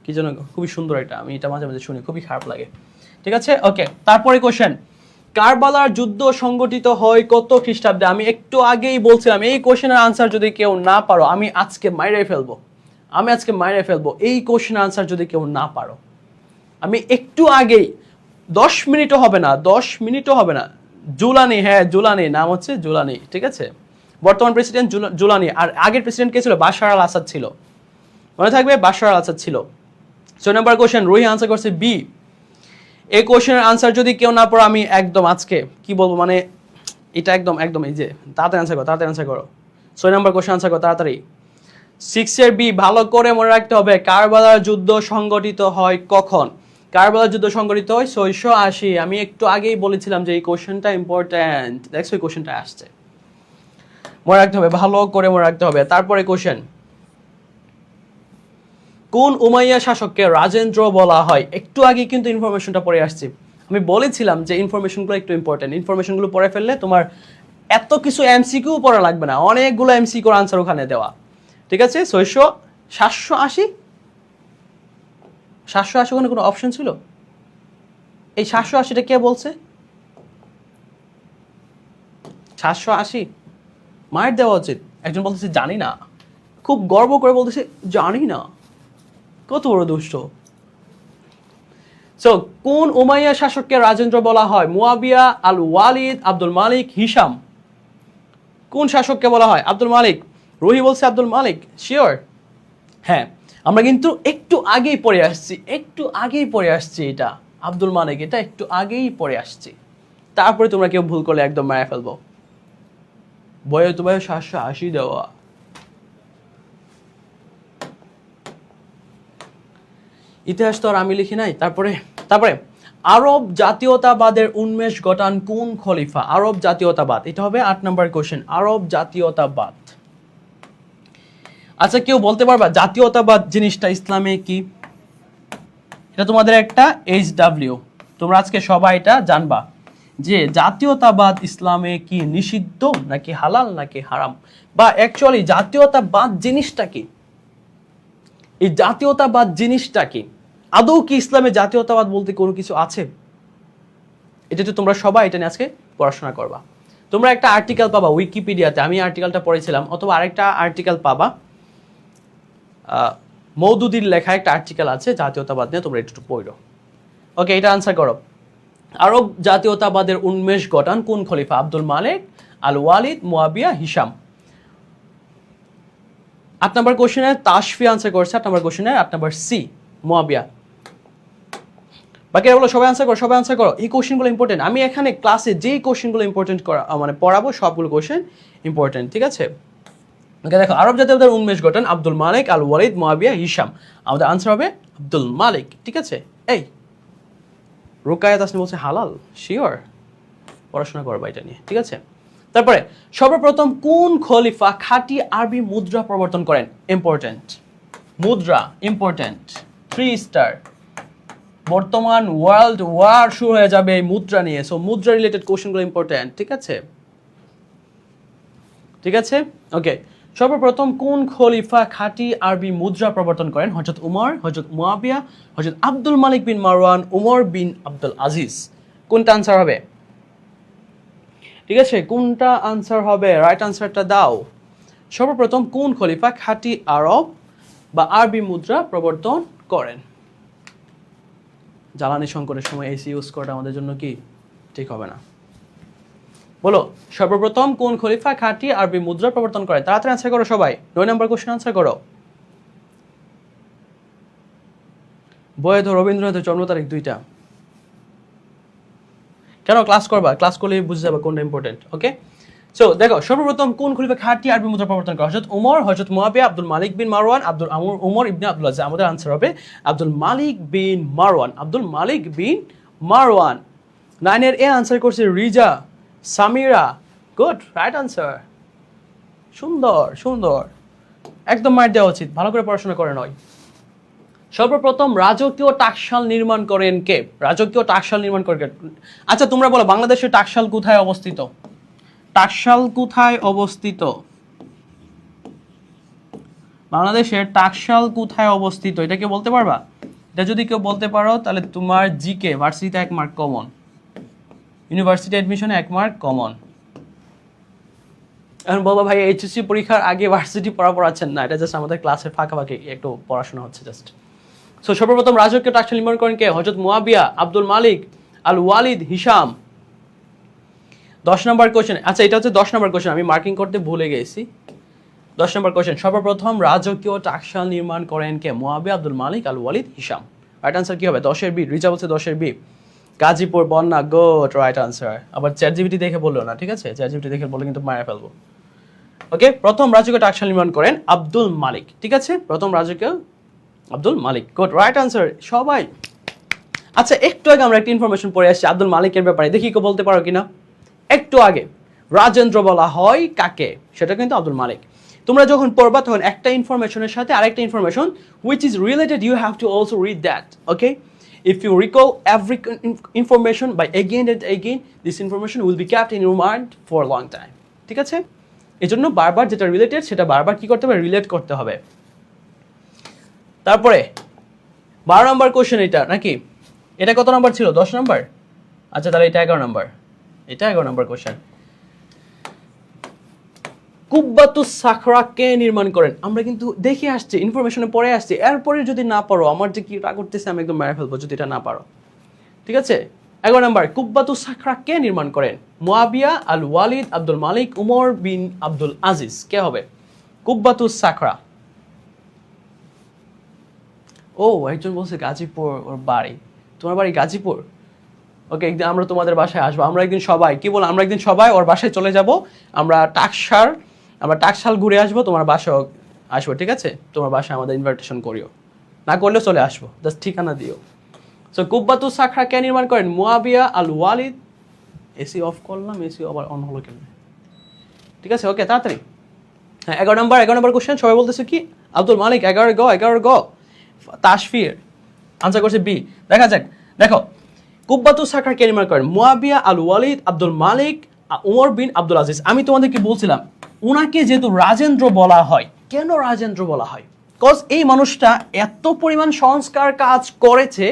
কি যেন, খুবই সুন্দর এটা, আমি এটা মাঝে মাঝে শুনি, খুবই খারাপ লাগে, ঠিক আছে? ওকে, তারপরে কোশ্চেন, কারবালার যুদ্ধ সংগঠিত হয় কত খ্রিস্টাব্দে? আমি একটু আগেই বলছিলাম এই কোশ্চেনের আনসার যদি কেউ না পারো আমি আজকে মাইরে ফেলবো, আমি আজকে মাইরে ফেলবো এই কোশ্চেনের আনসার যদি কেউ না পারো। আমি একটু আগেই, 10 মিনিটও হবে না, 10 মিনিটও হবে না, জুলানি, হ্যাঁ জুলানি, নাম হচ্ছে জুলানি, ঠিক আছে? বর্তমান প্রেসিডেন্ট জুলানি, আর আগের প্রেসিডেন্ট কে ছিল? বাশার আল আসাদ ছিল, মনে থাকবে, বাশার আল আসাদ ছিল। 6 নম্বর কোশ্চেন, রুহি আনসার করছে বি। এই কোশ্চেনের আনসার যদি কেউ না পড়ো আমি একদম আজকে কি বলবো, মানে এটা একদম একদম, এই যে তাড়াতাড়ি আনসার করো, তাড়াতাড়ি আনসার করো। 6 নম্বর কোশ্চেন আনসার করো তাড়াতাড়ি। 6-এর বি ভালো করে মনে রাখতে হবে, কারবালার যুদ্ধ সংগঠিত হয় কখন? কারবালার যুদ্ধ সংগঠিত হয় 680। আমি একটু আগেই বলেছিলাম যে এই কোশ্চেনটা ইম্পর্ট্যান্ট, দেখছো এই কোশ্চেনটা আসছে, মনে রাখতে হবে, ভালো করে মনে রাখতে হবে। তারপরে কোশ্চেন, কোন উমাইয়া শাসককে রাজেন্দ্র বলা হয়? একটু আগে কিন্তু ইনফরমেশনটা পড়ে আসছি, আমি বলেছিলাম যে ইনফরমেশনগুলো একটু ইম্পর্টেন্ট, ইনফরমেশনগুলো পড়ে ফেললে তোমার এত কিছু এমসিকিউ পড়া লাগবে না, অনেকগুলো এমসিকিউর আনসার ওখানে দেওয়া, ঠিক আছে? 780, 780 ওখানে কোনো অপশন ছিল? এই 780টা কে বলছে? 780 মায়ের দেওয়া উচিত। একজন বলতেছে জানি না, খুব গর্ব করে বলতেছে জানি না, কত বড় দুষ্ট। সো কোন উমাইয়া শাসককে রাজেন্দ্র বলা হয়? মুয়াবিয়া, আল ওয়ালিদ, আব্দুল মালিক, হিশাম, কোন শাসককে বলা হয়? আব্দুল মালিক। রুহি বলছে আব্দুল মালিক, শিওর? হ্যাঁ, আমরা কিন্তু একটু আগেই পড়ে আসছি, একটু আগেই পড়ে আসছি, এটা আব্দুল মালিক, এটা একটু আগেই পড়ে আসছি। তারপরে তোমরা কেউ ভুল করলে একদম মারা ফেলবো। বয়ে তো ভাই 780 দেওয়া। ইতিহাস তো আর আমি লিখি নাই। তারপরে তারপরে আরব জাতীয়তাবাদের উন্মেষ ঘটান কোন খলিফা? আরব জাতীয়তাবাদ, এটা হবে 8 নম্বর কোশ্চেন, আরব জাতীয়তাবাদ। আচ্ছা কেউ বলতে পারবা জাতীয়তাবাদ জিনিসটা ইসলামে কি? এটা তোমাদের একটা HW, তোমরা আজকে সবাই এটা জানবা যে জাতীয়তাবাদ ইসলামে কি নিষিদ্ধ নাকি হালাল নাকি হারাম, বা অ্যাকচুয়ালি জাতীয়তাবাদ জিনিসটা কি, এই জাতীয়তাবাদ জিনিসটা কি, আদৌ কি ইসলামে জাতীয়তাবাদ বলতে কোনো কিছু আছে? এটা তো তোমরা সবাই এটা নিয়ে আজকে পড়াশোনা করবা। তোমরা একটা আর্টিকেল পাবা উইকিপিডিয়াতে, আমি আর্টিকেলটা পড়েছিলাম, অথবা আরেকটা আর্টিকেল পাবা, মওদুদির লেখা একটা আর্টিকেল আছে জাতীয়তাবাদ নিয়ে, তোমরা একটু পড়ো। ওকে, এটা আনসার করো। আরব জাতীয়তাবাদের উন্মেষ ঘটান কোন খলিফা? আব্দুল মালিক, আল ওয়ালিদ, মুয়াবিয়া, হিশাম। 8 নম্বর কোশ্চেনে তাশফি আনসার করছে, 8 নম্বর কোশ্চেনে 8 নম্বর সি, মুয়াবিয়া। বাকি বলো সবাই আনসার করো, সবাই আনসার করো। এই কোশ্চেনগুলো ইম্পর্টেন্ট, আমি এখানে ক্লাসে যেই কোশ্চেনগুলো ইম্পর্টেন্ট করা মানে পড়াবো সবগুলো কোশ্চেন ইম্পর্টেন্ট, ঠিক আছে? ওকে দেখো, আরব জাতীয়তাবাদের উন্মেষ ঘটান আব্দুল মালিক, আল ওয়ালিদ, মুয়াবিয়া, হিশাম। আমাদের আনসার হবে আব্দুল মালিক, ঠিক আছে? এই রুকায়াত আসনি বলছে হালাল, শিওর? পড়াশোনা করবা এটা নিয়ে, ঠিক আছে? তারপরে সর্বপ্রথম কোন খলিফা খাঁটি আরবি মুদ্রা প্রবর্তন করেন? ইম্পর্টেন্ট মুদ্রা, ইম্পর্টেন্ট, 3 স্টার। বর্তমান ওয়ার্ল্ড ওয়ার শুরু হয়ে যাবে এই মুদ্রা নিয়ে, সো মুদ্রা রিলেটেড কোশ্চেনগুলো ইম্পর্টেন্ট, ঠিক আছে? ঠিক আছে, ওকে। সর্বপ্রথম কোন খলিফা খাঁটি আরবি মুদ্রা প্রবর্তন করেন? হযরত উমর, হযরত মুয়াবিয়া, হযরত আব্দুল মালিক বিন মারওয়ান, উমর বিন আব্দুল আজিজ। কোনটা আনসার হবে? ঠিক আছে, কোনটা আনসার হবে? রাইট আনসারটা দাও। সর্বপ্রথম কোন খলিফা খাঁটি আরব বা আরবি মুদ্রা প্রবর্তন করেন? জ্বালানি সংকটের সময় এসি ইউজ করাটা আমাদের জন্য কি ঠিক হবে না? বলো, সর্বপ্রথম কোন খলিফা খাঁটি আরবি মুদ্রা প্রবর্তন করে? তাড়াতাড়ি আনসার করো সবাই, 9 নম্বর কোশ্চেন আনসার করো। বৈধ রবীন্দ্রনাথের জন্ম তারিখ 2টা। কেন ক্লাস করবা? ক্লাস করলে বুঝে যাবে কোনটা ইম্পর্টেন্ট। ওকে, সো দেখো সর্বপ্রথম কোন খলিফা খাঁটি আরবি মুদ্রা প্রবর্তন করা? হযরত উমর, হযরত মুয়াবিয়া, আব্দুল মালিক বিন মারওয়ান, উমর ইবনে আব্দুল আজিজ। আমাদের আনসার হবে আব্দুল মালিক বিন মারওয়ান। আব্দুল মালিক বিন মারওয়ান। 9 এর এ আনসার করছে Reza Samira. Good, right answer. সুন্দর সুন্দর, একদম মার দেওয়া উচিত, ভালো করে পড়াশোনা করে নয়। সর্বপ্রথম রাজকীয় টাকশাল নির্মাণ করেন কে? রাজকীয় টাকশাল নির্মাণ করেন কে? আচ্ছা তোমরা বলো বাংলাদেশের টাকশাল কোথায় অবস্থিত? টাকশাল কোথায় অবস্থিত? বাংলাদেশের টাকশাল কোথায় অবস্থিত এটা কেউ বলতে পারবা? এটা যদি কেউ বলতে পারো তাহলে তোমার জিকে ভার্সিটিতে 1 মার্ক কমন, ইউনিভার্সিটি অ্যাডমিশনে 1 মার্ক কমন। এখন বলবো ভাই এইচএসসি পরীক্ষার আগে ভার্সিটি পড়াচ্ছেন না, এটা জাস্ট আমাদের ক্লাসের ফাঁকাফাঁকি একটু পড়াশোনা হচ্ছে জাস্ট। সো সর্বপ্রথম রাজকীয় টাকশাল নির্মাণ করেন কে? হযরত মুয়াবিয়া, আব্দুল মালিক, আল ওয়ালিদ, হিশাম। 10 নম্বর কোশ্চেন। আচ্ছা এটা হচ্ছে 10 নম্বর কোশ্চেন, আমি মার্কিং করতে ভুলে গেছি। 10 নম্বর কোশ্চেন, সর্বপ্রথম রাজকীয় টাকশাল নির্মাণ করেন কে? মুয়াবিয়া, আব্দুল মালিক, আল ওয়ালিদ, হিশাম। রাইট আনসার কি হবে? 10 এর বি। রিজা বলছে 10 এর বি। গাজীপুর বন্যা, গুড, রাইট আনসার। আবার চ্যাটজিপিটি দেখে বললো না, ঠিক আছে? চ্যাটজিপিটি দেখে বললে কিন্তু মারা ফেলবো। ওকে, প্রথম রাজকীয় টাকশাল নির্মাণ করেন আব্দুল মালিক, ঠিক আছে? প্রথম রাজকীয় Abdul Malik, good, right answer সবাই। আচ্ছা একটু আগে আমরা একটা ইনফরমেশন পড়ে আসছি আব্দুল মালিকের ব্যাপারে, দেখি কেউ বলতে পারো কিনা? একটু আগে রাজেন্দ্র বলা হয় কাকে? সেটা কিন্তু আব্দুল মালিক। তোমরা যখন পড়বা তখন একটা ইনফরমেশনের সাথে আরেকটা information which is related you have to also read that, okay? If you recall every information by again and again, this information will be kept in your mind for a long time, ঠিক আছে? এজন্য বারবার যেটা related সেটা বারবার কি করতে হবে? রিলেট করতে হবে। তারপরে 12 নম্বর কোশ্চেন এটা নাকি? এটা কত নম্বর ছিল? 10 নম্বর। আচ্ছা তাহলে এটা 11 নম্বর। এটা 11 নম্বর কোশ্চেন। কুব্বাতুস সাখরা কে নির্মাণ করেন? আমরা কিন্তু দেখে আসছি, ইনফরমেশনে পড়ে আসছি, এরপরে যদি না পারো আমার যে কি রাগ করতেছে আমি একদম মেরে ফেলবো যদি এটা না পারো, ঠিক আছে? 11 নম্বর, কুব্বাতুস সাখরা কে নির্মাণ করেন? মুয়াবিয়া, আল ওয়ালিদ, আব্দুল মালিক, উমর বিন আব্দুল আজিজ। কে হবে কুব্বাতুস সাখরা? ও একজন বলছে গাজীপুর ওর বাড়ি। তোমার বাড়ি গাজীপুর? ওকে, একদিন আমরা তোমাদের বাসায় আসবো, আমরা একদিন সবাই কি বল, আমরা একদিন সবাই ওর বাসায় চলে যাব, আমরা টাকশাল ঘুরে আসবো, তোমার বাসায় আসবো, ঠিক আছে? তোমার বাসায় আমাদের ইনভাইটেশন করিও, না করলেও চলে আসবো, জাস্ট ঠিকানা দিও। সো কুব্বাতুস সাখরা কে নির্মাণ করেন? মুয়াবিয়া, আল ওয়ালিদ। এসি অফ করলাম, এসি আবার অন হলো কেন? ঠিক আছে, ওকে তাড়াতাড়ি। হ্যাঁ 11 নম্বর কোশ্চেন, সবাই বলতেছে কি? আব্দুল মালিক। 11 গ। তাশফির আনসার করছে বি। দেখা যাক, দেখো কুব্বাতুস সাখরা কে নির্মাণ করেন? মুয়াবিয়া, আল ওয়ালিদ, আব্দুল মালিক, উমর বিন আব্দুল আজিজ। আমি তোমাদেরকে বলছিলাম উনাকে যেহেতু রাজেন্দ্র বলা হয়, কেন রাজেন্দ্র বলা হয়? কজ এই মানুষটা এত পরিমাণ সংস্কার কাজ করেছে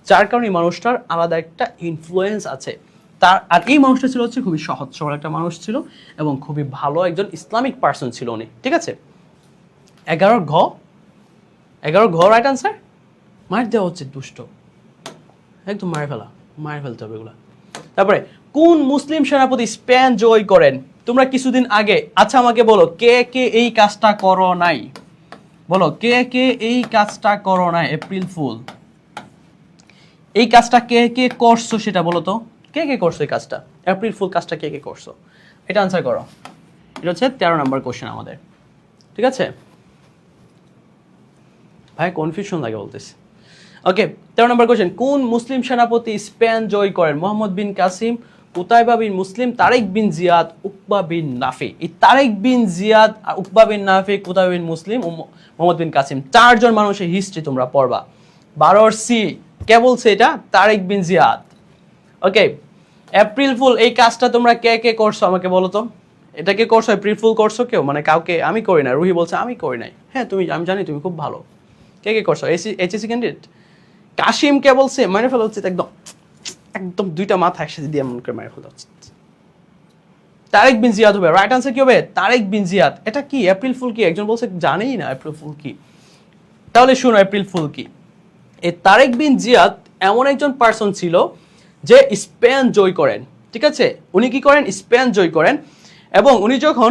যার কারণে এই মানুষটার আলাদা একটা ইনফ্লুয়েন্স আছে তার। আর এই মানুষটা ছিল হচ্ছে খুবই সহজ সরল একটা মানুষ ছিল এবং খুবই ভালো একজন ইসলামিক পার্সন ছিল উনি, ঠিক আছে? 11 ঘ রাইট আনসার। মার দেওয়া হচ্ছে দুষ্ট, একদম মার ফেলতে হবে এগুলা। তারপরে কোন মুসলিম সেনাপতি স্পেন জয় করেন? তোমরা কিছুদিন আগে, আচ্ছা আমাকে বলো কে কে এই কাজটা করো নাই? বলো কে কে এই কাজটা করো নাই? এপ্রিল ফুল এই কাজটা কে কে করছো সেটা বলো তো, কে কে করছো এই কাজটা? এপ্রিল ফুল কাজটা কে কে করছো? এটা আনসার করো। এটা হচ্ছে 13 নম্বর কোশ্চেন আমাদের, ঠিক আছে? ভাই কনফিউশন লাগে বলতেছি। ওকে 13 নম্বর কোশ্চেন, কোন মুসলিম সেনাপতি স্পেন জয় করেন? মোহাম্মদ বিন কাসিম, কুতাইবা বিন মুসলিম, তারেক বিন জিয়াদ, উকবা বিন নাফি। এই তারেক বিন জিয়াদ, উকবা বিন নাফি, কুতাইবা বিন মুসলিম ও মোহাম্মদ বিন কাসিম 4 জন মানুষের হিস্ট্রি তোমরা পড়বা। 12 সি কে বলছে এটা? তারেক বিন জিয়াদ। ওকে, এপ্রিল ফুল এই কাজটা তোমরা কে কে করছো আমাকে বলো তো? এটা কে করছো? এপ্রিল ফুল করছো কেউ? মানে কাউকে? আমি করি না, রুহি বলছে আমি করি নাই। হ্যাঁ তুমি, আমি জানি তুমি খুব ভালো। কে কে করছো? এইচএসসি ক্যান্ডিডেট কাশিম কে বলছে? মেরে ফেলা উচিত, একদম একদম দুইটা মাথা একসাথে দিয়ে এমন করে মেরে ফেলা উচিত। তারেক বিন জিয়াদ হবে রাইট আনসার। কি হবে? তারেক বিন জিয়াদ। এটা কি এপ্রিল ফুল কি? একজন বলছে জানেই না এপ্রিল ফুল কি। তাহলে শুনো এপ্রিল ফুল কি। এই তারেক বিন জিয়াদ এমন একজন পার্সন ছিল যে স্পেন জয় করেন, ঠিক আছে? উনি কি করেন? স্পেন জয় করেন। এবং উনি যখন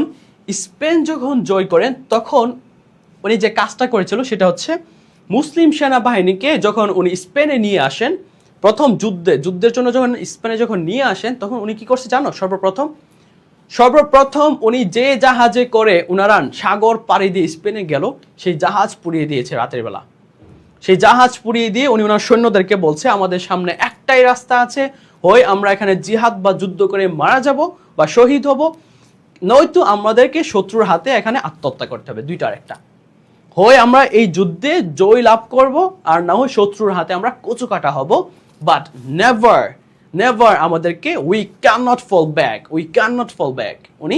স্পেন জয় করেন তখন উনি যে কাজটা করেছিল সেটা হচ্ছে মুসলিম সেনাবাহিনীকে যখন উনি স্পেনে নিয়ে আসেন প্রথম যুদ্ধের জন্য যখন স্পেনে যখন নিয়ে আসেন তখন উনি কি করছে জানো? সর্বপ্রথম উনি যে জাহাজে করে উনারা সাগর পাড়ি দিয়ে স্পেনে গেল, সেই জাহাজ পুড়িয়ে দিয়েছে রাতের বেলা। সেই জাহাজ পুড়িয়ে দিয়ে উনি ওনার সৈন্যদেরকে বলছে আমাদের সামনে একটাই রাস্তা আছে, হয় আমরা এখানে জিহাদ বা যুদ্ধ করে মারা যাব বা শহীদ হব, নয়তো আমাদেরকে শত্রুর হাতে এখানে আত্মহত্যা করতে হবে, দুইটার একটা। হয় আমরা এই যুদ্ধে জয় লাভ করব, আর না হয় শত্রুর হাতে আমরা কচু কাটা হব, বাট নেভার আমাদেরকে we can not fall back. উনি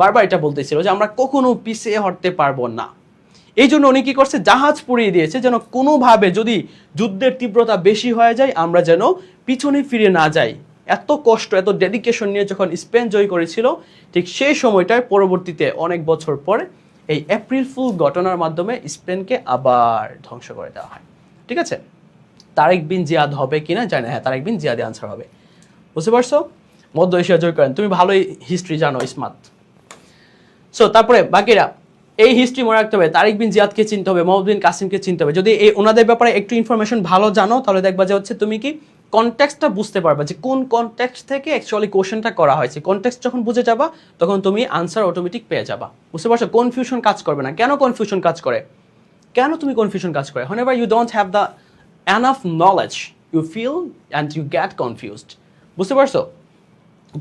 বারবার এটা বলতেছিল যে আমরা কখনো পিছিয়ে হটতে পারবো না। এই জন্য উনি কি করছে? জাহাজ পুড়িয়ে দিয়েছে, যেন কোনোভাবে যদি যুদ্ধের তীব্রতা বেশি হয়ে যায় আমরা যেন পিছনে ফিরে না যাই। এত কষ্ট, এত ডেডিকেশন নিয়ে যখন স্পেন জয় করেছিল, ঠিক সেই সময়টায় পরবর্তীতে অনেক বছর পরে এই এপ্রিল ফুল ঘটনার মাধ্যমে স্পেনকে আবার ধ্বংস করে দেওয়া হয়। ঠিক আছে, তারেক বিন জিয়াদ হবে কিনা জানি না। হ্যাঁ, তারেক বিন জিয়াদে আনসার হবে। বুঝতে পারছো? মধ্য এশিয়া জয় করেন, তুমি ভালোই হিস্ট্রি জানো, স্মার্ট। সো তারপরে বাকিরা এই হিস্ট্রি মনে রাখতে হবে, তারিক বিন জিয়াদকে চিনতে হবে, মোহাম্মদ বিন কাসিমকে চিনতে হবে। যদি এই ওনাদের ব্যাপারে একটু ইনফরমেশন ভালো জানো তাহলে দেখবা যে হচ্ছে তুমি কি কনটেক্সটটা বুঝতে পারবা যে কোন কনটেক্সট থেকে অ্যাকচুয়ালি কোশ্চেনটা করা হয়েছে। কনটেক্সট যখন বুঝে যাবা তখন তুমি আনসার অটোমেটিক পেয়ে যাবা। বুঝতে পারছো? কনফিউশন কাজ করবে না। কেন কনফিউশন কাজ করে? কনফিউশন কাজ করে? whenever you don't have the enough knowledge you feel and you get confused. বুঝতে পারছো?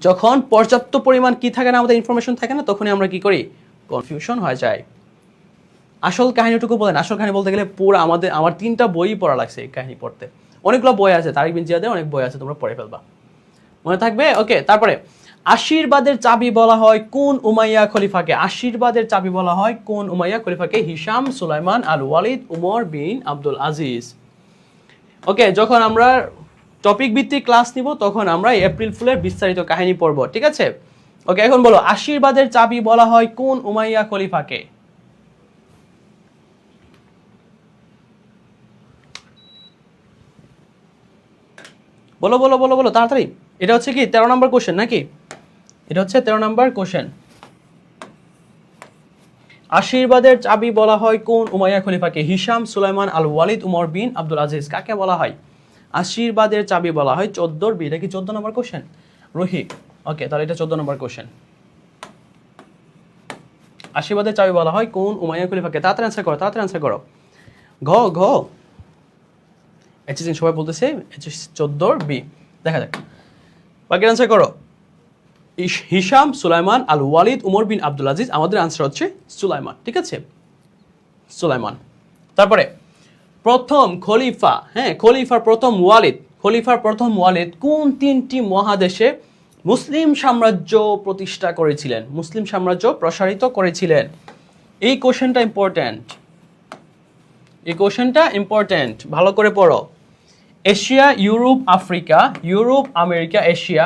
যখন পর্যাপ্ত পরিমাণ কি থাকে না, আমাদের ইনফরমেশন থাকে না, তখনই আমরা কি করি? কনফিউশন হয়ে যায়। আসল কাহিনীটুকু বলেন। আসল কাহিনী বলতে গেলে পুরো আমার 3টা বই পড়া লাগছে এই কাহিনী পড়তে। অনেকগুলো বই আছে, তারিক বিন জিয়াদের অনেক বই আছে, তোমরা পড়ে ফেলবা, মনে থাকবে। ওকে, তারপরে আশীর্বাদের চাবি বলা হয় কোন উমাইয়া খলিফাকে? আশীর্বাদের চাবি বলা হয় কোন উমাইয়া খলিফাকে? হিশাম, সুলাইমান, আল ওয়ালিদ, উমর বিন আব্দুল আজিজ। ওকে, যখন আমরা টপিক ভিত্তিক ক্লাস নিব তখন আমরা এপ্রিল ফুলের বিস্তারিত কাহিনী পড়ব। ঠিক আছে? ওকে, এখন বলো আশীর্বাদের চাবি বলা হয় কোন উমাইয়া খলিফাকে? বলো বলো বলো বলো তাড়াতাড়ি। এটা হচ্ছে কি 13 নম্বর কোশ্চেন নাকি? এটা হচ্ছে 13 নম্বর কোশ্চেন। আশীর্বাদের চাবি বলা হয় কোন উমাইয়া খলিফাকে? হিশাম, সুলাইমান, আল ওয়ালিদ, উমর বিন আব্দুল আজিজ। কাকে বলা হয়? আশীর্বাদের চাবি বলা হয় 14 বি। এটা কি 14 নম্বর কোশ্চেন? রুহি, ওকে, তাহলে এটা 14 নম্বর কোশ্চেন। আশীর্বাদের চাবি বলা হয় কোন উমাইয়া খলিফাকে? তাড়াতাড়ি অ্যান্সার করো, তাড়াতাড়ি অ্যান্সার করো। ঘ এইচএস সবাই বলতেছে এইচএস 14 বি। দেখা যাক, বাকি অ্যান্সার করো। হিশাম, সুলাইমান, আল ওয়ালিদ, উমর বিন আব্দুল আজিজ। আমাদের আনসার হচ্ছে সুলাইমান। ঠিক আছে, সুলাইমান। তারপরে প্রথম খলিফা, হ্যাঁ, খলিফার প্রথম ওয়ালিদ কোন 3টি মহাদেশে মুসলিম সাম্রাজ্য প্রতিষ্ঠা করেছিলেন, মুসলিম সাম্রাজ্য প্রসারিত করেছিলেন? এই কোশ্চেনটা ইম্পর্টেন্ট, ভালো করে পড়ো। Asia, Europe, Africa, Europe, America, Asia.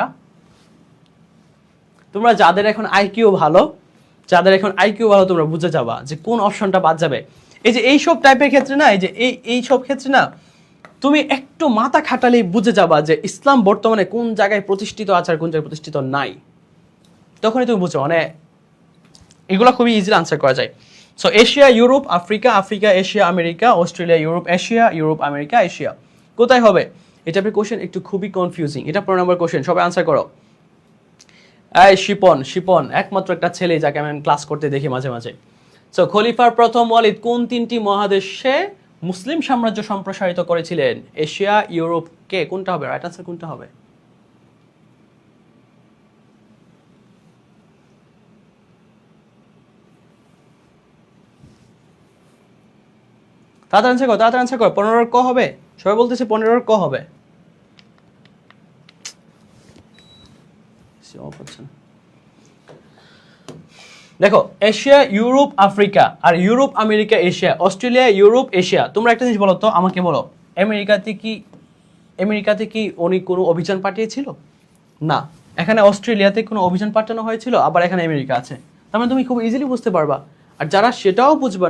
তোমরা যাদের এখন আইকিউ ভালো তোমরা বুঝে যাবা যে কোন অপশনটা বাদ যাবে। এই যে এইসব টাইপের ক্ষেত্রে না, এই যে এইসব ক্ষেত্রে না, তুমি একটু মাথা খাটালেই বুঝে যাবা যে ইসলাম বর্তমানে কোন জায়গায় প্রতিষ্ঠিত আছে আর কোন জায়গায় প্রতিষ্ঠিত নাই। তখনই তুমি বুঝো, মানে এগুলো খুবই ইজিলি আনসার করা যায়। So Asia, Europe, Africa, Africa, Asia, America, Australia, Europe, Asia, Europe, America, Asia. কোথায় হবে? এটা কোশ্চেন একটু খুবই কনফিউজিং। এটা 15 নম্বর কোশ্চেন, সবাই আনসার করো। এই শিপন একমাত্র একটা ছেলে যাকে আমি ক্লাস করতে দেখি মাঝে মাঝে। সো খলিফার প্রথম ওয়ালিদ কোন 3টি মহাদেশে মুসলিম সাম্রাজ্য সম্প্রসারিত করেছিলেন? এশিয়া, ইউরোপ, কে? কোনটা হবে? রাইট আনসার কোনটা হবে? তাড়াতাড়ি আনসার করো। 15 ক হবে? সবাই বলতেছে 15 ক হবে। দেখো, এশিয়া, ইউরোপ, আফ্রিকা, আর Europe, America, Asia, Australia, Europe, Asia. তোমরা একটা জিনিস বলো তো, আমাকে বলো, আমেরিকাতে কি উনি কোনো অভিযান পাঠিয়েছিল? না। এখানে অস্ট্রেলিয়াতে কোনো অভিযান পাঠানো হয়েছিল, আবার এখানে আমেরিকা আছে। তার মানে তুমি খুব ইজিলি বুঝতে পারবা। আর যারা সেটাও বুঝবে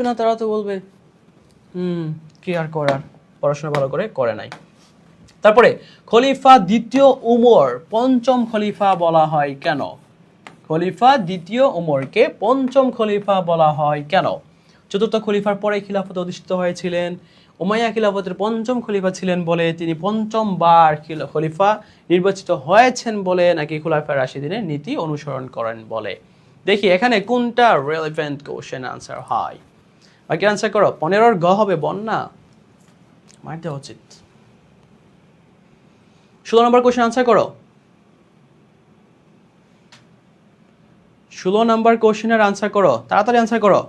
না তারা তো বলবে কি আর করার, পড়াশোনা ভালো করে নাই। তারপরে খলিফা দ্বিতীয় উমর পঞ্চম খলিফা বলা হয় কেন? খলিফা দ্বিতীয় উমরকে পঞ্চম খলিফা বলা হয় কেন? চতুর্থ খলিফার পরে খিলাফতে অধিষ্ঠিত হয়েছিলেন। উমাইয়া খিলাফতের পঞ্চম খলিফা ছিলেন বলে, তিনি পঞ্চমবার খলিফা নির্বাচিত হয়েছেন বলে, নাকি খুলাফায়ে রাশিদিনের নীতি অনুসরণ করেন বলে? দেখি এখানে কোনটা রেলেভেন্ট কোশ্চেন আনসার হয়। বাকি আনসার করো। 15 গ হবে বন্যা, মার দেওয়া উচিত। 16 নম্বর কোশ্চেন আনসার করো। 16 নম্বর কোশ্চেনের আনসার করো, তাড়াতাড়ি আনসার করো।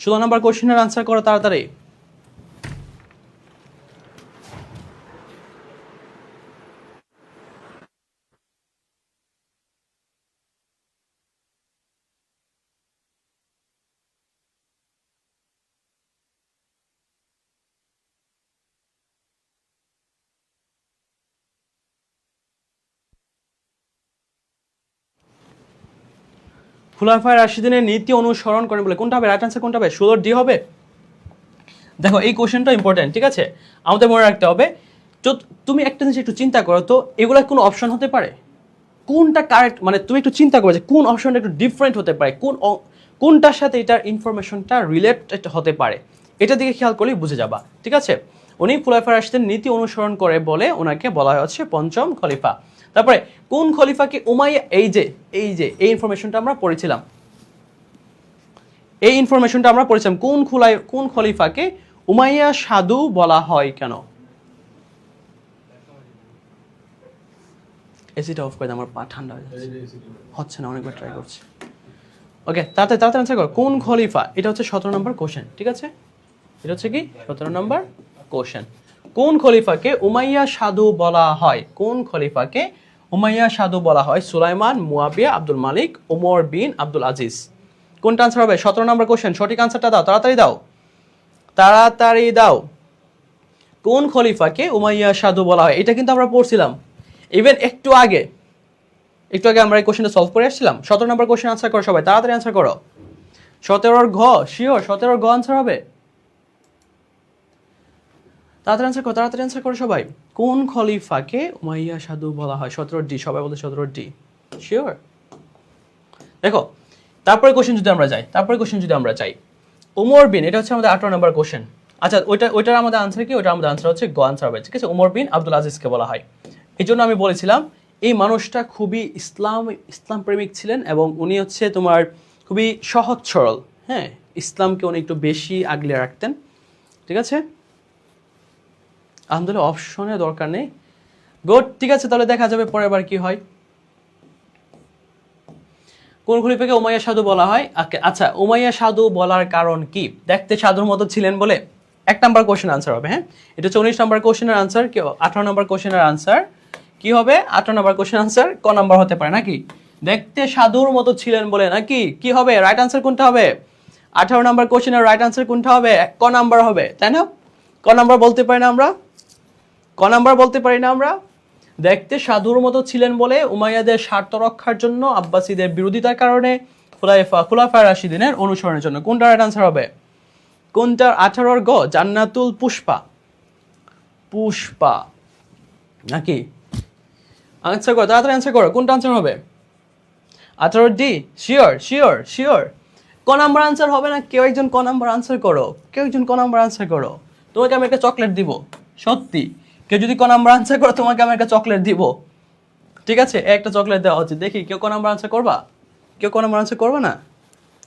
16 নম্বর কোশ্চেনের আনসার করো তাড়াতাড়ি। খুলাফায়ে রাশিদিনের নীতি অনুসরণ করেন বলে, কোনটা হবে রাইট আনসার? কোনটা হবে? 16 ডি হবে। দেখো এই কোশ্চেনটা ইম্পর্টেন্ট, ঠিক আছে? আমাদের মনে রাখতে হবে। তো তুমি একটা জিনিস একটু চিন্তা করো তো, এগুলা কোনো অপশন হতে পারে? কোনটা কারেক্ট, মানে তুমি একটু চিন্তা করো যে কোন অপশনটা একটু ডিফারেন্ট হতে পারে, কোনটার সাথে এটার ইনফরমেশনটা রিলেটেড হতে পারে, এটা দিকে খেয়াল করলেই বুঝে যাবা, ঠিক আছে? উনি খুলাফায়ে রাশিদিন নীতি অনুসরণ করে বলে ওনাকে বলা হচ্ছে পঞ্চম খলিফা। তারপরে কোন খলিফাকে উমাইয়া, এই যে এই ইনফরমেশনটা আমরা পড়েছিলাম, কোন খলিফাকে উমাইয়া সাধু বলা হয় কেন? এসিটা অফ করে দাও, আমার পা ঠান্ডা হয়ে যাচ্ছে, হচ্ছে না, অনেকবার ট্রাই করছি। ওকে, তাড়াতাড়ি তাড়াতাড়ি আনসার করো। কোন খলিফা? এটা হচ্ছে 17 নম্বর কোশ্চেন, ঠিক আছে? এটা হচ্ছে কি 17 নম্বর কোশ্চেন। কোন খলিফাকে উমাইয়া সাধু বলা হয়? কোন খলিফাকে উমাইয়া সাধু বলা হয়? সুলাইমান, মুয়াবিয়া, আব্দুল মালিক, ওমর বিন আব্দুল আজিজ। কোনটা আনসার হবে? 17 নম্বর কোশ্চেন, সঠিক আনসারটা দাও, তাড়াতাড়ি দাও, তাড়াতাড়ি দাও। কোন খলিফাকে উমাইয়া সাধু বলা হয়? এটা কিন্তু আমরা পড়ছিলাম ইভেন একটু আগে আমরা এই কোশ্চেনটা সলভ করে আসছিলাম। 17 নম্বর কোশ্চেন আনসার করো সবাই, তাড়াতাড়ি আনসার করো। 17 ঘ, শিওর 17 ঘ আনসার হবে। তাড়াতাড়ি আনসার করো সবাই। কোন খলিফাকে উমাইয়া সাধু বলা হয়? 17 ডি, সবাই বলতে 17 ডি, শিওর? দেখো তারপরে কোশ্চেন যদি আমরা যাই, ওমর বিন, এটা হচ্ছে আমাদের 18 নম্বর কোশ্চেন। আচ্ছা ওইটার আমাদের আনসার কি? ওইটার আমাদের আনসার হচ্ছে গ আনসার হবে, ঠিক আছে? ওমর বিন আব্দুল আজিজকে বলা হয়। এই জন্য আমি বলেছিলাম এই মানুষটা খুবই ইসলাম প্রেমিক ছিলেন এবং উনি হচ্ছে তোমার খুবই সহজ সরল, হ্যাঁ, ইসলামকে উনি একটু বেশি আগলে রাখতেন, ঠিক আছে? আলহামদুলিল্লাহ, অপশনের দরকার নেই। গুড, ঠিক আছে, তাহলে দেখা যাবে পরের বার কি হয়। কোন খলিফাকে উমাইয়া সাধু বলা হয়? আচ্ছা, উমাইয়া সাধু বলার কারণ কি? দেখতে সাধুর মতো ছিলেন বলে। 1 নাম্বার কোশ্চেন আনসার হবে, হ্যাঁ? এটা হচ্ছে 19 নাম্বার কোশ্চেনের আনসার, 18 নাম্বার কোশ্চেনের আনসার কি হবে? 18 নাম্বার কোশ্চেন আনসার ক নাম্বার হতে পারে নাকি? দেখতে সাধুর মতো ছিলেন বলে, নাকি কি হবে? রাইট আনসার কোনটা হবে? 18 নাম্বার কোশ্চেনের রাইট আনসার কোনটা হবে? ক নাম্বার হবে, তাই না? ক নাম্বার বলতে পারি না আমরা? দেখতে সাধুর মতো ছিলেন বলে উমাইয়াদের স্বার্থ রক্ষার জন্য, আব্বাসীদের বিরোধিতার কারণে, খুলাফায়ে রাশিদিনের অনুসরণের জন্য। কোনটা রাইট আনসার হবে? কোনটা? 18 গ, জান্নাতুল পুষ্পা নাকি? আনসার করো, তাড়াতাড়ি আনসার করো, কোনটা আনসার হবে? 18 ডি, শিওর। ক নাম্বার আনসার হবে না? কেউ একজন ক নাম্বার আনসার করো। তোমাকে আমি একটা চকলেট দিব, সত্যি। কেউ যদি ক নাম্বার আনসার করো, তোমাকে আমি একটা চকলেট দিব, ঠিক আছে? একটা চকলেট দেওয়া হচ্ছে, দেখি কেউ ক নাম্বার আনসার করবা? কেউ ক নাম্বার আনসার করবে না?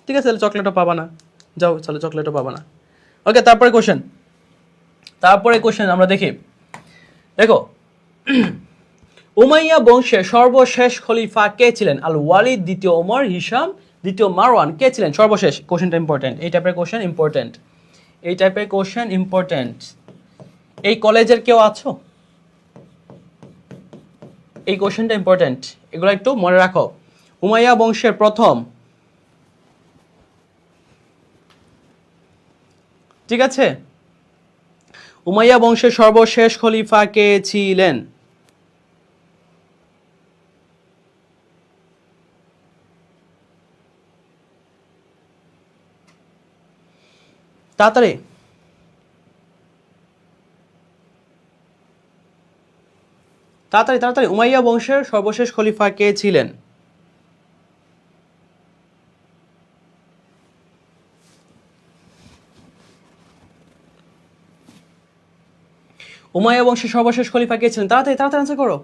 ঠিক আছে, তাহলে চকলেটও পাবা না, যাও, চলো চকলেটও পাবা না। ওকে, তারপরে কোশ্চেন আমরা দেখো উমাইয়া বংশের সর্বশেষ খলিফা কে ছিলেন? আল ওয়ালিদ, দ্বিতীয় ওমর, হিশাম, দ্বিতীয় মারওয়ান, কে ছিলেন সর্বশেষ? কোশ্চেনটা ইম্পর্টেন্ট, এই টাইপের কোশ্চেন ইম্পর্টেন্ট। এই কলেজের কেউ আছো? এই কোশ্চেনটা ইম্পর্টেন্ট, এগুলো একটু মনে রাখো। উমাইয়া বংশের প্রথম, ঠিক আছে? উমাইয়া বংশের সর্বশেষ খলিফা কে ছিলেন? তাড়াতাড়ি উমাইয়া বংশের সর্বশেষ খলিফা কে ছিলেন? উমাইয়া বংশের সর্বশেষ খলিফা কে ছিলেন? তাড়াতাড়ি তাড়াতাড়ি আনসার করো।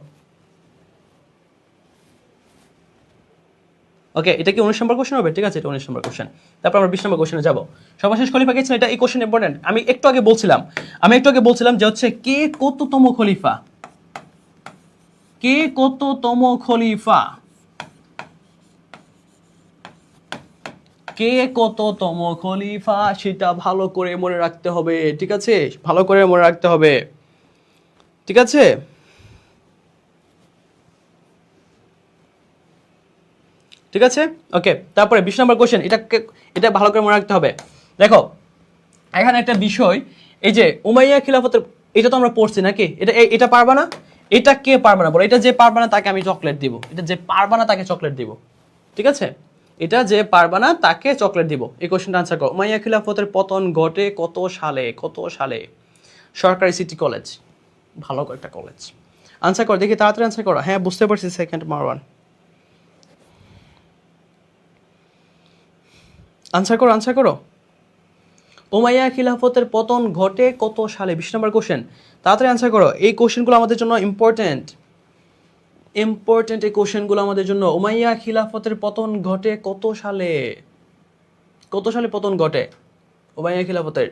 ওকে, এটা কি 19 নম্বর কোশ্চেন হবে? ঠিক আছে, এটা 19 নম্বর কোশ্চেন। তারপর আমরা 20 নম্বর কোশ্চেনে যাব। সর্বশেষ খলিফা কে ছিলেন? এটা এই কোশ্চেন ইম্পর্টেন্ট। আমি একটু আগে বলছিলাম যে হচ্ছে কে কততম খলিফা, কে কততম খলিফা, কে কততম খলিফা সেটা ভালো করে মনে রাখতে হবে। ঠিক আছে, ভালো করে মনে রাখতে হবে। ঠিক আছে, ঠিক আছে। ওকে, তারপরে 20 নম্বর কোশ্চেন, এটা ভালো করে মনে রাখতে হবে। দেখো এখানে একটা বিষয়, এই যে উমাইয়া খিলাফতের, এটা তো আমরা পড়ছি নাকি? এটা পারবা না? এটা কে পারবে না বলো? এটা যে পারবে না তাকে আমি চকলেট দিব। এটা যে পারবে না তাকে চকলেট দিব। ঠিক আছে, এটা যে পারবে না তাকে চকলেট দিব। এই কোশ্চেনটা আনসার করো। উমাইয়া খিলাফতের পতন ঘটে কত সালে? কত সালে? সরকারি সিটি কলেজ, ভালো একটা কলেজ। আনসার করো দেখি, তাড়াতাড়ি আনসার করো। হ্যাঁ বুঝতে পারছি, সেকেন্ড মারওয়ান। আনসার করো, আনসার করো। উমাইয়া খিলাফতের পতন ঘটে কত সালে? 20 নম্বর কোশ্চেন, তাড়াতাড়ি আনসার করো। এই কোশ্চেনগুলো আমাদের জন্য ইম্পর্টেন্ট, ইম্পর্টেন্ট এই কোশ্চেনগুলো আমাদের জন্য। উমাইয়া খিলাফতের পতন ঘটে কত সালে? কত সালে পতন ঘটে উমাইয়া খিলাফতের?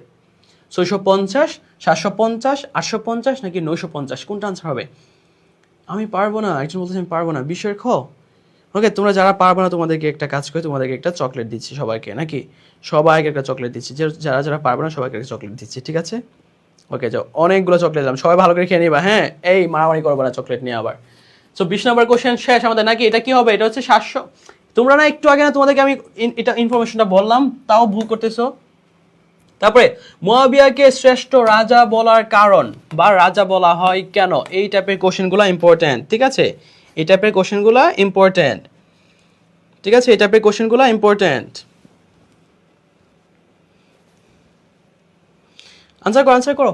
650, 750, 850 নাকি 950? কোনটা আনসার হবে? আমি পারবো না, একজন বলতেছে আমি পারবো না। বিষয়ের খ। ওকে, তোমরা যারা পারবো না তোমাদেরকে একটা কাজ করে, তোমাদেরকে একটা চকলেট দিচ্ছি সবাইকে, নাকি সবাইকে একটা চকলেট দিচ্ছি। যারা যারা পারবে না সবাইকে একটা চকলেট দিচ্ছি, ঠিক আছে? ওকে যাও, অনেকগুলো চকলেট দিলাম, সবাই ভালো করে খেয়ে নিবা। হ্যাঁ, এই মারামারি করবো না চকলেট নিয়ে আবার। সো 20 নম্বর কোশ্চেন শেষ আমাদের, নাকি? এটা কি হবে? এটা হচ্ছে 700। তোমরা না একটু আগে না তোমাদেরকে আমি এটা ইনফরমেশনটা বললাম, তাও ভুল করতেছো। তারপরে মুয়াবিয়াকে শ্রেষ্ঠ রাজা বলার কারণ বা রাজা বলা হয় কেন? এই টাইপের কোশ্চেনগুলো ইম্পর্টেন্ট। ঠিক আছে, এই টাইপের কোশ্চেনগুলো ইম্পর্টেন্ট। ঠিক আছে, এই টাইপের কোশ্চেনগুলো ইম্পর্টেন্ট। আনসার করো, আনসার করো।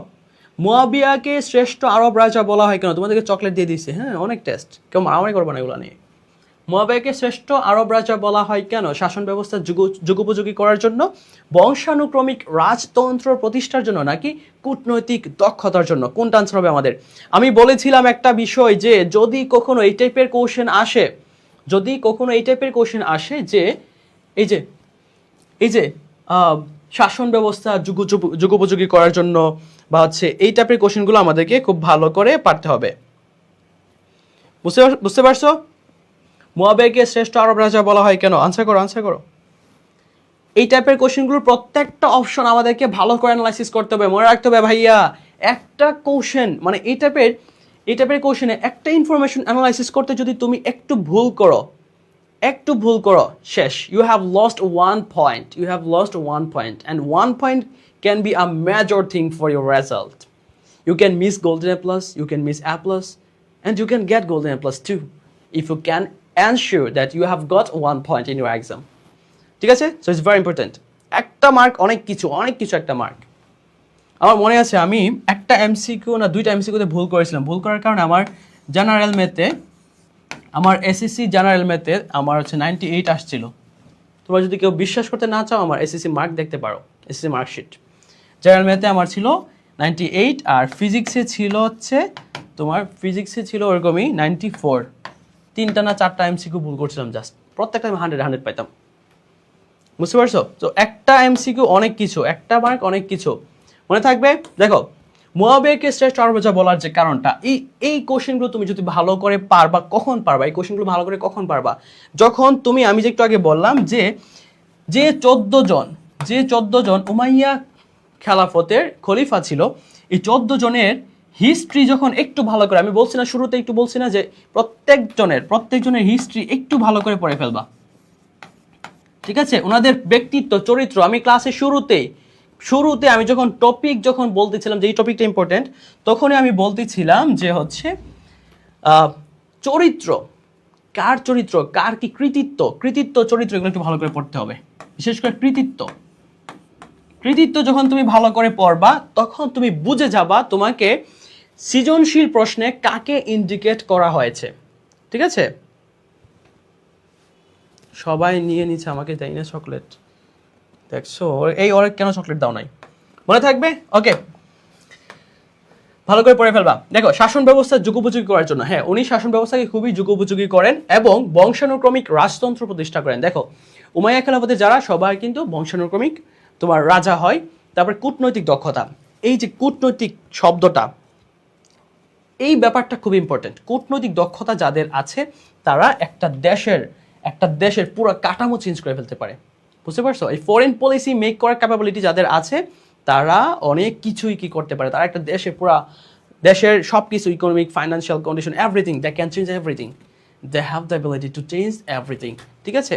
মুয়াবিয়াকে শ্রেষ্ঠ আরব রাজা বলা হয় কেন? তোমাদেরকে চকলেট দিয়ে দিচ্ছে। হ্যাঁ, অনেক টেস্ট, কেউ মারামারি করবো না এগুলো নিয়ে। মুয়াবিয়াকে শ্রেষ্ঠ আরব রাজা বলা হয় কেন? শাসন ব্যবস্থা যুগোপযোগী করার জন্য, বংশানুক্রমিক রাজতন্ত্র প্রতিষ্ঠার জন্য, নাকি কূটনৈতিক দক্ষতার জন্য? কোনটা আনসার হবে আমাদের? আমি বলেছিলাম একটা বিষয়, যে যদি কখনো এই টাইপের কোশ্চেন আসে, যদি কখনো এই টাইপের কোশ্চেন আসে যে এই যে এই যে শাসন ব্যবস্থা যুগোপযোগী করার জন্য বা হচ্ছে এই টাইপের কোশ্চেনগুলো আমাদেরকে খুব ভালো করে পারতে হবে। বুঝতে পারছো? মুয়াবিয়াকে শ্রেষ্ঠ আরব রাজা বলা হয় কেন? আনসার করো, আনসার করো। এই টাইপের কোশ্চেনগুলোর প্রত্যেকটা অপশন আমাদেরকে ভালো করে অ্যানালাইসিস করতে হবে, মনে রাখতে হবে ভাইয়া। একটা কোশ্চেন মানে এই টাইপের কোশ্চেনে একটা ইনফরমেশন অ্যানালাইসিস করতে যদি তুমি একটু ভুল করো, শেষ। You have lost 1 point, you have lost 1 point, and 1 point can be a major thing for your result. You can miss golden A plus, you can miss A plus, and you can get golden A plus too, if you can ensure that you have got 1 point in your exam. ঠিক আছে? So it's very important. একটা mark অনেক কিছু একটা mark. আমার মনে আছে আমি একটা এমসিকিউ না দুইটা এমসিকিউতে ভুল করেছিলাম। ভুল করার কারণে আমার জেনারেল ম্যাথে, আমার এসএসসি জেনারেল ম্যাথে আমার হচ্ছে 98 আসছিল। তোমরা যদি কেউ বিশ্বাস করতে না চাও, আমার এসএসসি মার্ক দেখতে পারো, এসএসসি মার্কশিট। জেনারেল ম্যাথে আমার ছিল 98, আর ফিজিক্সে ছিল হচ্ছে তোমার ওরকমই 94। 3টা না 4টা এমসিকিউ ভুল করছিলাম জাস্ট, প্রত্যেকটা আমি 100 পাইতাম। বুঝতে পারছো? তো একটা এমসিকিউ অনেক কিছু, একটা মার্ক অনেক কিছু। মনে থাকবে। দেখো, মুয়াবিয়াকে শ্রেষ্ঠ আরব রাজা বলার যে কারণটা, এই কোশ্চেনগুলো তুমি যদি ভালো করে পারবা, কখন পারবা? এই কোশ্চেনগুলো ভালো করে কখন পারবা? যখন তুমি, আমি যে একটু আগে বললাম যে 14 জন উমাইয়া খেলাফতের খলিফা ছিল, এই 14 জনের হিস্ট্রি যখন একটু ভালো করে, আমি বলছি না শুরুতে একটু বলছি না যে প্রত্যেকজনের হিস্ট্রি একটু ভালো করে পড়ে ফেলবা। ঠিক আছে, ওনাদের ব্যক্তিত্ব চরিত্র, আমি ক্লাসের শুরুতে আমি যখন বলতেছিলাম যে এই টপিকটা ইম্পর্টেন্ট, তখনই আমি বলতেছিলাম যে হচ্ছে চরিত্র, কার চরিত্র, কার কি কৃতিত্ব চরিত্র, এগুলো একটু ভালো করে পড়তে হবে। বিশেষ করে কৃতিত্ব যখন তুমি ভালো করে পড়বা, তখন তুমি বুঝে যাবা তোমাকে সৃজনশীল প্রশ্নে কাকে ইন্ডিকেট করা হয়েছে। ঠিক আছে, সবাই নিয়ে নিচ্ছে, আমাকে দেয় না চকলেট। দেখছো, ওরে কেন চকলেট দাও নাই? মনে থাকবে? ওকে, ভালো করে পড়ে ফেলবা। দেখো শাসন ব্যবস্থা যুগোপযোগী করার জন্য, হ্যাঁ উনি শাসন ব্যবস্থাকে খুবই যুগোপযোগী করেন এবং বংশানুক্রমিক রাজতন্ত্র প্রতিষ্ঠা করেন। দেখো উমাইয়া খেলাফতে যারা সবাই কিন্তু বংশানুক্রমিক তোমার রাজা হয়। তারপর কূটনৈতিক দক্ষতা, এই যে কূটনৈতিক শব্দটা, এই ব্যাপারটা খুব ইম্পর্টেন্ট। কূটনৈতিক দক্ষতা যাদের আছে তারা একটা দেশের পুরো কাঠামো চেঞ্জ করে ফেলতে পারে, বুঝতে পারছো? এই ফরেন পলিসি মেক করার ক্যাপাবিলিটি যাদের আছে তারা অনেক কিছুই কি করতে পারে, তারা একটা দেশের সব কিছু economic, financial condition, everything, they can change everything, they have the ability to change everything. ঠিক আছে,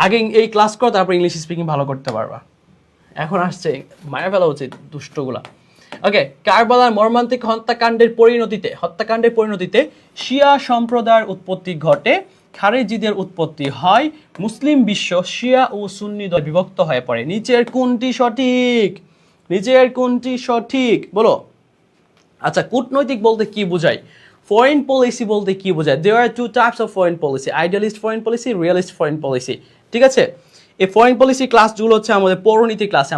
আগে এই ক্লাস করো, তারপর ইংলিশ স্পিকিং ভালো করতে পারবা। এখন আসছে মায়া ফেলা উচিত দুষ্টগুলা। ওকে, কারবালার মর্মান্তিক হত্যাকাণ্ডের পরিণতিতে শিয়া সম্প্রদায়ের উৎপত্তি ঘটে, খারেজিদের উৎপত্তি হয়, মুসলিম বিশ্ব শিয়া ও সুন্নি দলে বিভক্ত হয়ে পড়ে। নিচের কোনটি সঠিক বলো? আচ্ছা, কূটনৈতিক বলতে কি বোঝায়? ফরেন পলিসি বলতে কি বোঝায়? There are two types of foreign policy, idealist foreign policy, realist foreign policy. ঠিক আছে, এই ফরেন পলিসি ক্লাসগুলো হচ্ছে আমাদের পৌরনীতি ক্লাসে,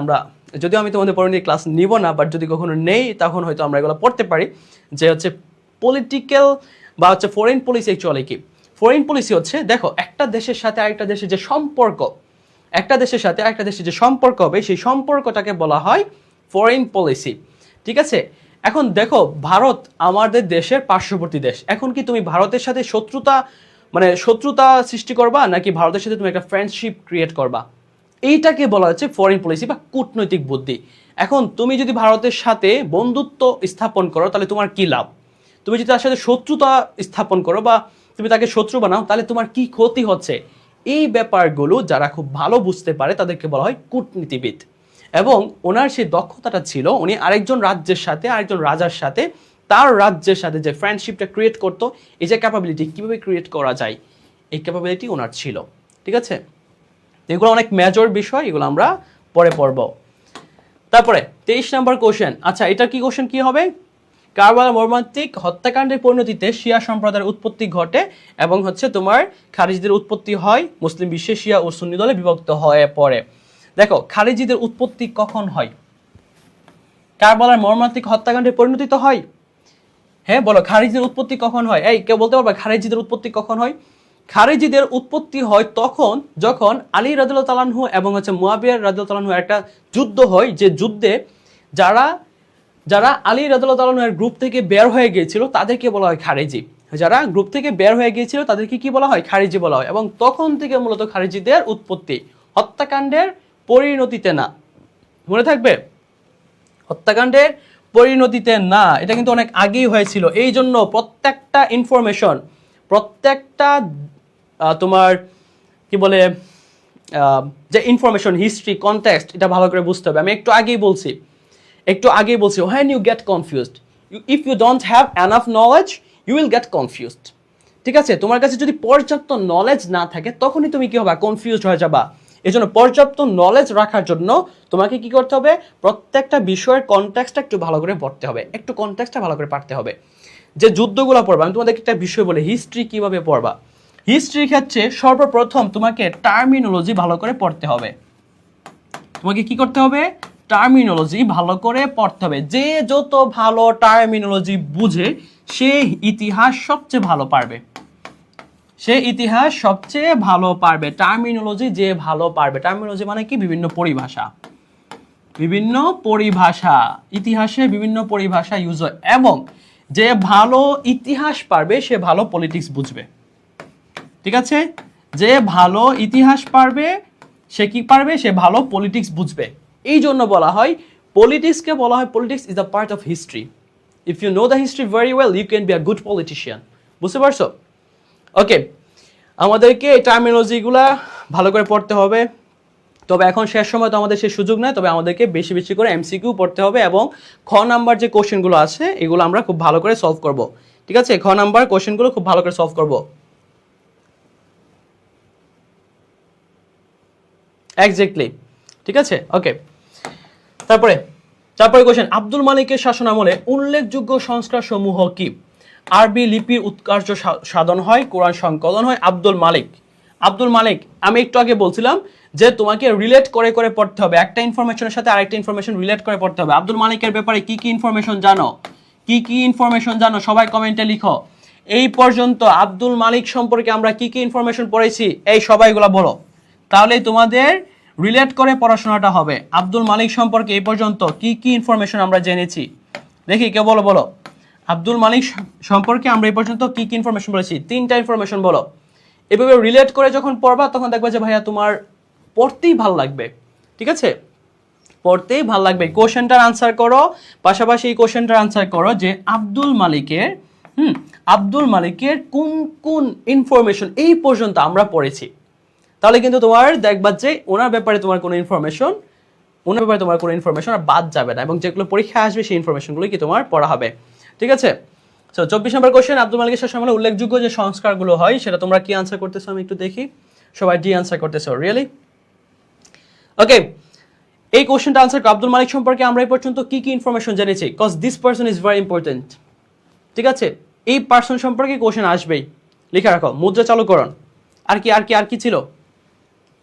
যদিও আমি তোমাদের পৌরনীতি ক্লাস নিব না, বাট যদি কখনো নেই তখন হয়তো আমরা এগুলো পড়তে পারি, যে হচ্ছে পলিটিক্যাল বা হচ্ছে ফরেন পলিসি অ্যাকচুয়ালি কি। ফরেন পলিসি হচ্ছে, দেখো একটা দেশের সাথে আরেকটা দেশের যে সম্পর্ক, হবে সেই সম্পর্কটাকে বলা হয় ফরেন পলিসি। ঠিক আছে, এখন দেখো ভারত আমাদের দেশের পার্শ্ববর্তী দেশ, এখন কি তুমি ভারতের সাথে শত্রুতা সৃষ্টি করবা, নাকি ভারতের সাথে তুমি একটা ফ্রেন্ডশিপ ক্রিয়েট করবা? এইটাকে বলা হচ্ছে ফরেন পলিসি বা কূটনৈতিক বুদ্ধি। এখন তুমি যদি ভারতের সাথে বন্ধুত্ব স্থাপন করো তাহলে তোমার কি লাভ? তুমি যদি তার সাথে শত্রুতা স্থাপন করো বা তুমি তাকে শত্রু বানাও তাহলে তোমার কি ক্ষতি হচ্ছে? এই ব্যাপারগুলো যারা খুব ভালো বুঝতে পারে তাদেরকে বলা হয় কূটনীতিবিদ। এবং ওনার সেই দক্ষতাটা ছিল, উনি আরেকজন রাজার সাথে তার রাজ্যের সাথে যে ফ্রেন্ডশিপটা ক্রিয়েট করতো, এই যে ক্যাপাবিলিটি কীভাবে ক্রিয়েট করা যায়, এই ক্যাপাবিলিটি ওনার ছিল। ঠিক আছে, এগুলো অনেক মেজর বিষয়, এগুলো আমরা পরে পড়ব। তারপরে 23 নম্বর কোশ্চেন। আচ্ছা, এটা কি কোশ্চেন কি হবে? কারবালার মর্মান্তিক হত্যাকাণ্ডের পরিণতিতে শিয়া সম্প্রদায়ের উৎপত্তি ঘটে এবং হচ্ছে তোমার খারিজিদের উৎপত্তি হয়, মুসলিম বিশ্বে শিয়া ও সুন্নি দলে বিভক্ত হয়ে পড়ে। দেখো খারিজিদের উৎপত্তি কখন হয়? কারবালার মর্মান্তিক হত্যাকাণ্ডের পরিণতি তো হয়। হ্যাঁ বলো, খারিজিদের উৎপত্তি কখন হয়? এই কেউ বলতে পারবে খারিজিদের উৎপত্তি কখন হয়? খারিজিদের উৎপত্তি হয় তখন যখন আলী রাদিয়াল্লাহু তাআলা আনহু এবং হচ্ছে মুয়াবিয়া রাদিয়াল্লাহু তাআলা আনহু একটা যুদ্ধ হয়, যে যুদ্ধে যারা আলী রাদিয়াল্লাহু তাআলা আনহুর গ্রুপ থেকে বের হয়ে গিয়েছিল তাদেরকে বলা হয় খারিজি। যারা গ্রুপ থেকে বের হয়ে গিয়েছিল তাদেরকে কি বলা হয়? খারিজি বলা হয়। এবং তখন থেকে মূলত খারিজিদের উৎপত্তি, হত্যাকাণ্ডের পরিণতিতে না, মনে থাকবে, হত্যাকাণ্ডের পরিণতিতে না, এটা কিন্তু অনেক আগেই হয়েছিল। এই জন্য প্রত্যেকটা ইনফরমেশন, প্রত্যেকটা তোমার কি বলে যে ইনফরমেশন, হিস্ট্রি, কনটেক্সট, এটা ভালো করে বুঝতে হবে। আমি একটু আগেই বলছি when you get confused, if you don't have enough knowledge you will get confused. ঠিক আছে, তোমার কাছে যদি পর্যাপ্ত নলেজ না থাকে তখনই তুমি কি হবে? কনফিউজড হয়ে যাবা। এই জন্য পর্যাপ্ত নলেজ রাখার জন্য তোমাকে কি করতে হবে? প্রত্যেকটা বিষয়ের কনটেক্সটটা একটু ভালো করে পড়তে হবে, একটু কনটেক্সটটা ভালো করে পড়তে হবে। যে যুদ্ধগুলো পড়বা, আমি তোমাদেরকে একটা বিষয় বলে, হিস্ট্রি কিভাবে পড়বা। হিস্ট্রির ক্ষেত্রে সর্বপ্রথম তোমাকে টার্মিনোলজি ভালো করে পড়তে হবে। তোমাকে কি করতে হবে? টার্মিনোলজি ভালো করে পড়তে হবে। যে যত ভালো টার্মিনোলজি বুঝে সে ইতিহাস সবচেয়ে ভালো পারবে। টার্মিনোলজি যে ভালো পারবে, টার্মিনোলজি মানে কি? বিভিন্ন পরিভাষা, ইতিহাসে বিভিন্ন পরিভাষা ইউজ হয়। এবং যে ভালো ইতিহাস পারবে সে ভালো পলিটিক্স বুঝবে। ঠিক আছে, যে ভালো ইতিহাস পারবে সে কি পারবে? সে ভালো পলিটিক্স বুঝবে। এই জন্য বলা হয় পলিটিক্সকে বলা হয় politics is the part of history. If you know the history very well you can be a good politician. বুঝতে পারছো? ওকে, আমাদেরকে এই টার্মিনোলজিগুলা ভালো করে পড়তে হবে। তবে এখন শেষ সময় তো আমাদের সে সুযোগ নেই, তবে আমাদেরকে বেশি বেশি করে এমসিকিউ পড়তে হবে এবং খ নাম্বার যে কোশ্চেনগুলো আছে এগুলো আমরা খুব ভালো করে সলভ করব। ঠিক আছে, খ নাম্বার কোশ্চেনগুলো খুব ভালো করে সলভ করব। এক্স্যাক্টলি, ঠিক আছে। ওকে, তারপরে কোশ্চেন, আব্দুল মালিকের শাসনামলে উল্লেখযোগ্য সংস্কার সমূহ কি? আরবি লিপির উৎকর্ষ সাধন হয়, কোরআন সংকলন হয়। আব্দুল মালিক, আমি একটু আগে বলছিলাম যে তোমাকে রিলেট করে করে পড়তে হবে, একটা ইনফরমেশনের সাথে আরেকটা ইনফরমেশন রিলেট করে পড়তে হবে। আব্দুল মালিকের ব্যাপারে কি কি ইনফরমেশন জানো, কি কি ইনফরমেশন জানো সবাই কমেন্টে লিখো। এই পর্যন্ত আব্দুল মালিক সম্পর্কে আমরা কি কি ইনফরমেশন পড়েছি এই সবাইগুলো বলো, তাহলে তোমাদের রিলেট করে পড়াশোনাটা হবে। আব্দুল মালিক সম্পর্কে এই পর্যন্ত কি কি ইনফরমেশন আমরা জেনেছি, দেখি কেউ বলো বলো। আব্দুল মালিক সম্পর্কে আমরা এই পর্যন্ত কি কি ইনফরমেশন বলেছি, 3টা ইনফরমেশন বলো। এভাবে রিলেট করে যখন পড়বা তখন দেখবা যে ভাইয়া তোমার পড়তেই ভালো লাগবে, ঠিক আছে, পড়তেই ভালো লাগবে। কোশ্চেনটার আনসার করো, পাশাপাশি এই কোশ্চেনটার আনসার করো যে আব্দুল মালিকের কোন কোন ইনফরমেশন এই পর্যন্ত আমরা পড়েছি। তাহলে কিন্তু তোমার দেখবা যে ওনার ব্যাপারে তোমার কোনো ইনফরমেশন আর বাদ যাবে না, এবং যেগুলো পরীক্ষা আসবে সেই ইনফরমেশনগুলো কি তোমার পড়া হবে, ঠিক আছে। সো 24 নম্বর কোশ্চেন, আব্দুল মালিকের শাসনামলে উল্লেখযোগ্য যে সংস্কারগুলো হয় সেটা তোমরা কি আনসার করতেছো আমি একটু দেখি। সবাই ডি আনসার করতেছো, রিয়েলি? ওকে, এই কোশ্চেনটা আনসার করো। আব্দুল মালিক সম্পর্কে আমরা এই পর্যন্ত কি কি ইনফরমেশন জেনেছি, cause this person is very important, ঠিক আছে। এই পারসন সম্পর্কে কোশ্চেন আসবেই, লিখে রাখো। মুদ্রা চালুকরণ, আর কি ছিল,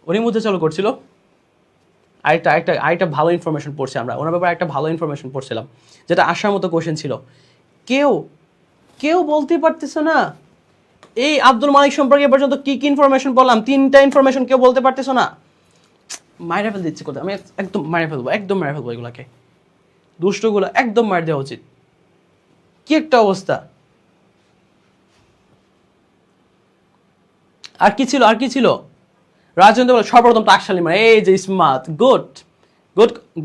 উনি মুদ্রা চালু করছিল। আরেকটা ভালো ইনফরমেশন পড়ছি আমরা, ওনার ব্যাপারে একটা ভালো ইনফরমেশন পড়ছিলাম যেটা আসার মতো কোশ্চেন ছিল। কেউ বলতে পারতেছে না এই আব্দুল মালিক সম্পর্কে পর্যন্ত কি কি ইনফরমেশন বললাম, 3টা ইনফরমেশন কেউ বলতে পারতেছো না। মাইরে ফেল দিচ্ছে কোথায়, আমি একদম মাইরে ফেলবো এগুলাকে, দুষ্টগুলো একদম মার দেওয়া উচিত। কি একটা অবস্থা। আর কি ছিল রাজেন্দ্র বলে সর্বপ্রথম টাকশালী মানে, এই যে স্মার্ট,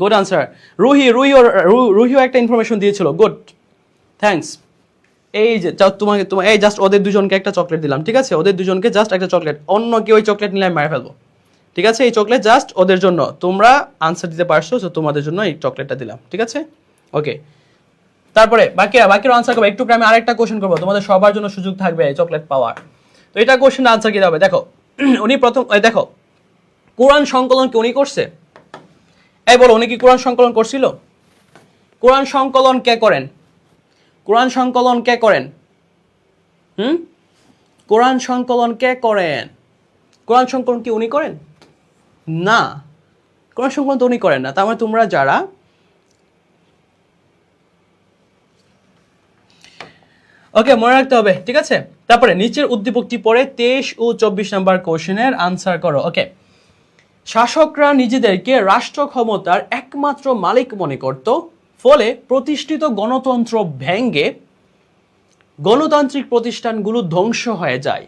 গুড আনসার। রুহিও একটা ইনফরমেশন দিয়েছিল, গুড, থ্যাঙ্কস। এই যে তোমার এই জাস্ট ওদের দুজনকে একটা চকলেট দিলাম, ঠিক আছে, ওদের দুজনকে জাস্ট একটা চকলেট, অন্য কেউ ওই চকলেট নিলে আমি মারা ফেলবো, ঠিক আছে। এই চকলেট জাস্ট ওদের জন্য, তোমরা আনসার দিতে পারছো, তো তোমাদের জন্য এই চকলেটটা দিলাম, ঠিক আছে, ওকে। তারপরে বাকিরা আনসার করবে। একটু আমি আরেকটা কোশ্চেন করবো, তোমাদের সবার জন্য সুযোগ থাকবে চকলেট পাওয়ার। তো এটা কোশ্চেন আনসার কি হবে দেখো। উনি প্রথম দেখো, কোরআন সংকলন কি উনি করছে? এই বলো, উনি কি কোরআন সংকলন করছিল? কোরআন সংকলন কে করেন? কোরআন সংকলন কে করেন? কোরআন সংকলন কে করেন? কোরআন সংকলন কি উনি করেন? না, কোরআন সংকলন তো উনি করেন না। তার মানে তোমরা যারা ওকে মনে রাখতে হবে, ঠিক আছে। তারপরে নিচের উদ্দীপকটি পড়ে 23 ও 24 নম্বর কোশ্চেনের আনসার করো। ওকে, শাসকরা নিজেদেরকে রাষ্ট্র ক্ষমতার একমাত্র মালিক মনে করত, ফলে প্রতিষ্ঠিত গণতন্ত্র ভেঙে গণতান্ত্রিক প্রতিষ্ঠানগুলো ধ্বংস হয়ে যায়।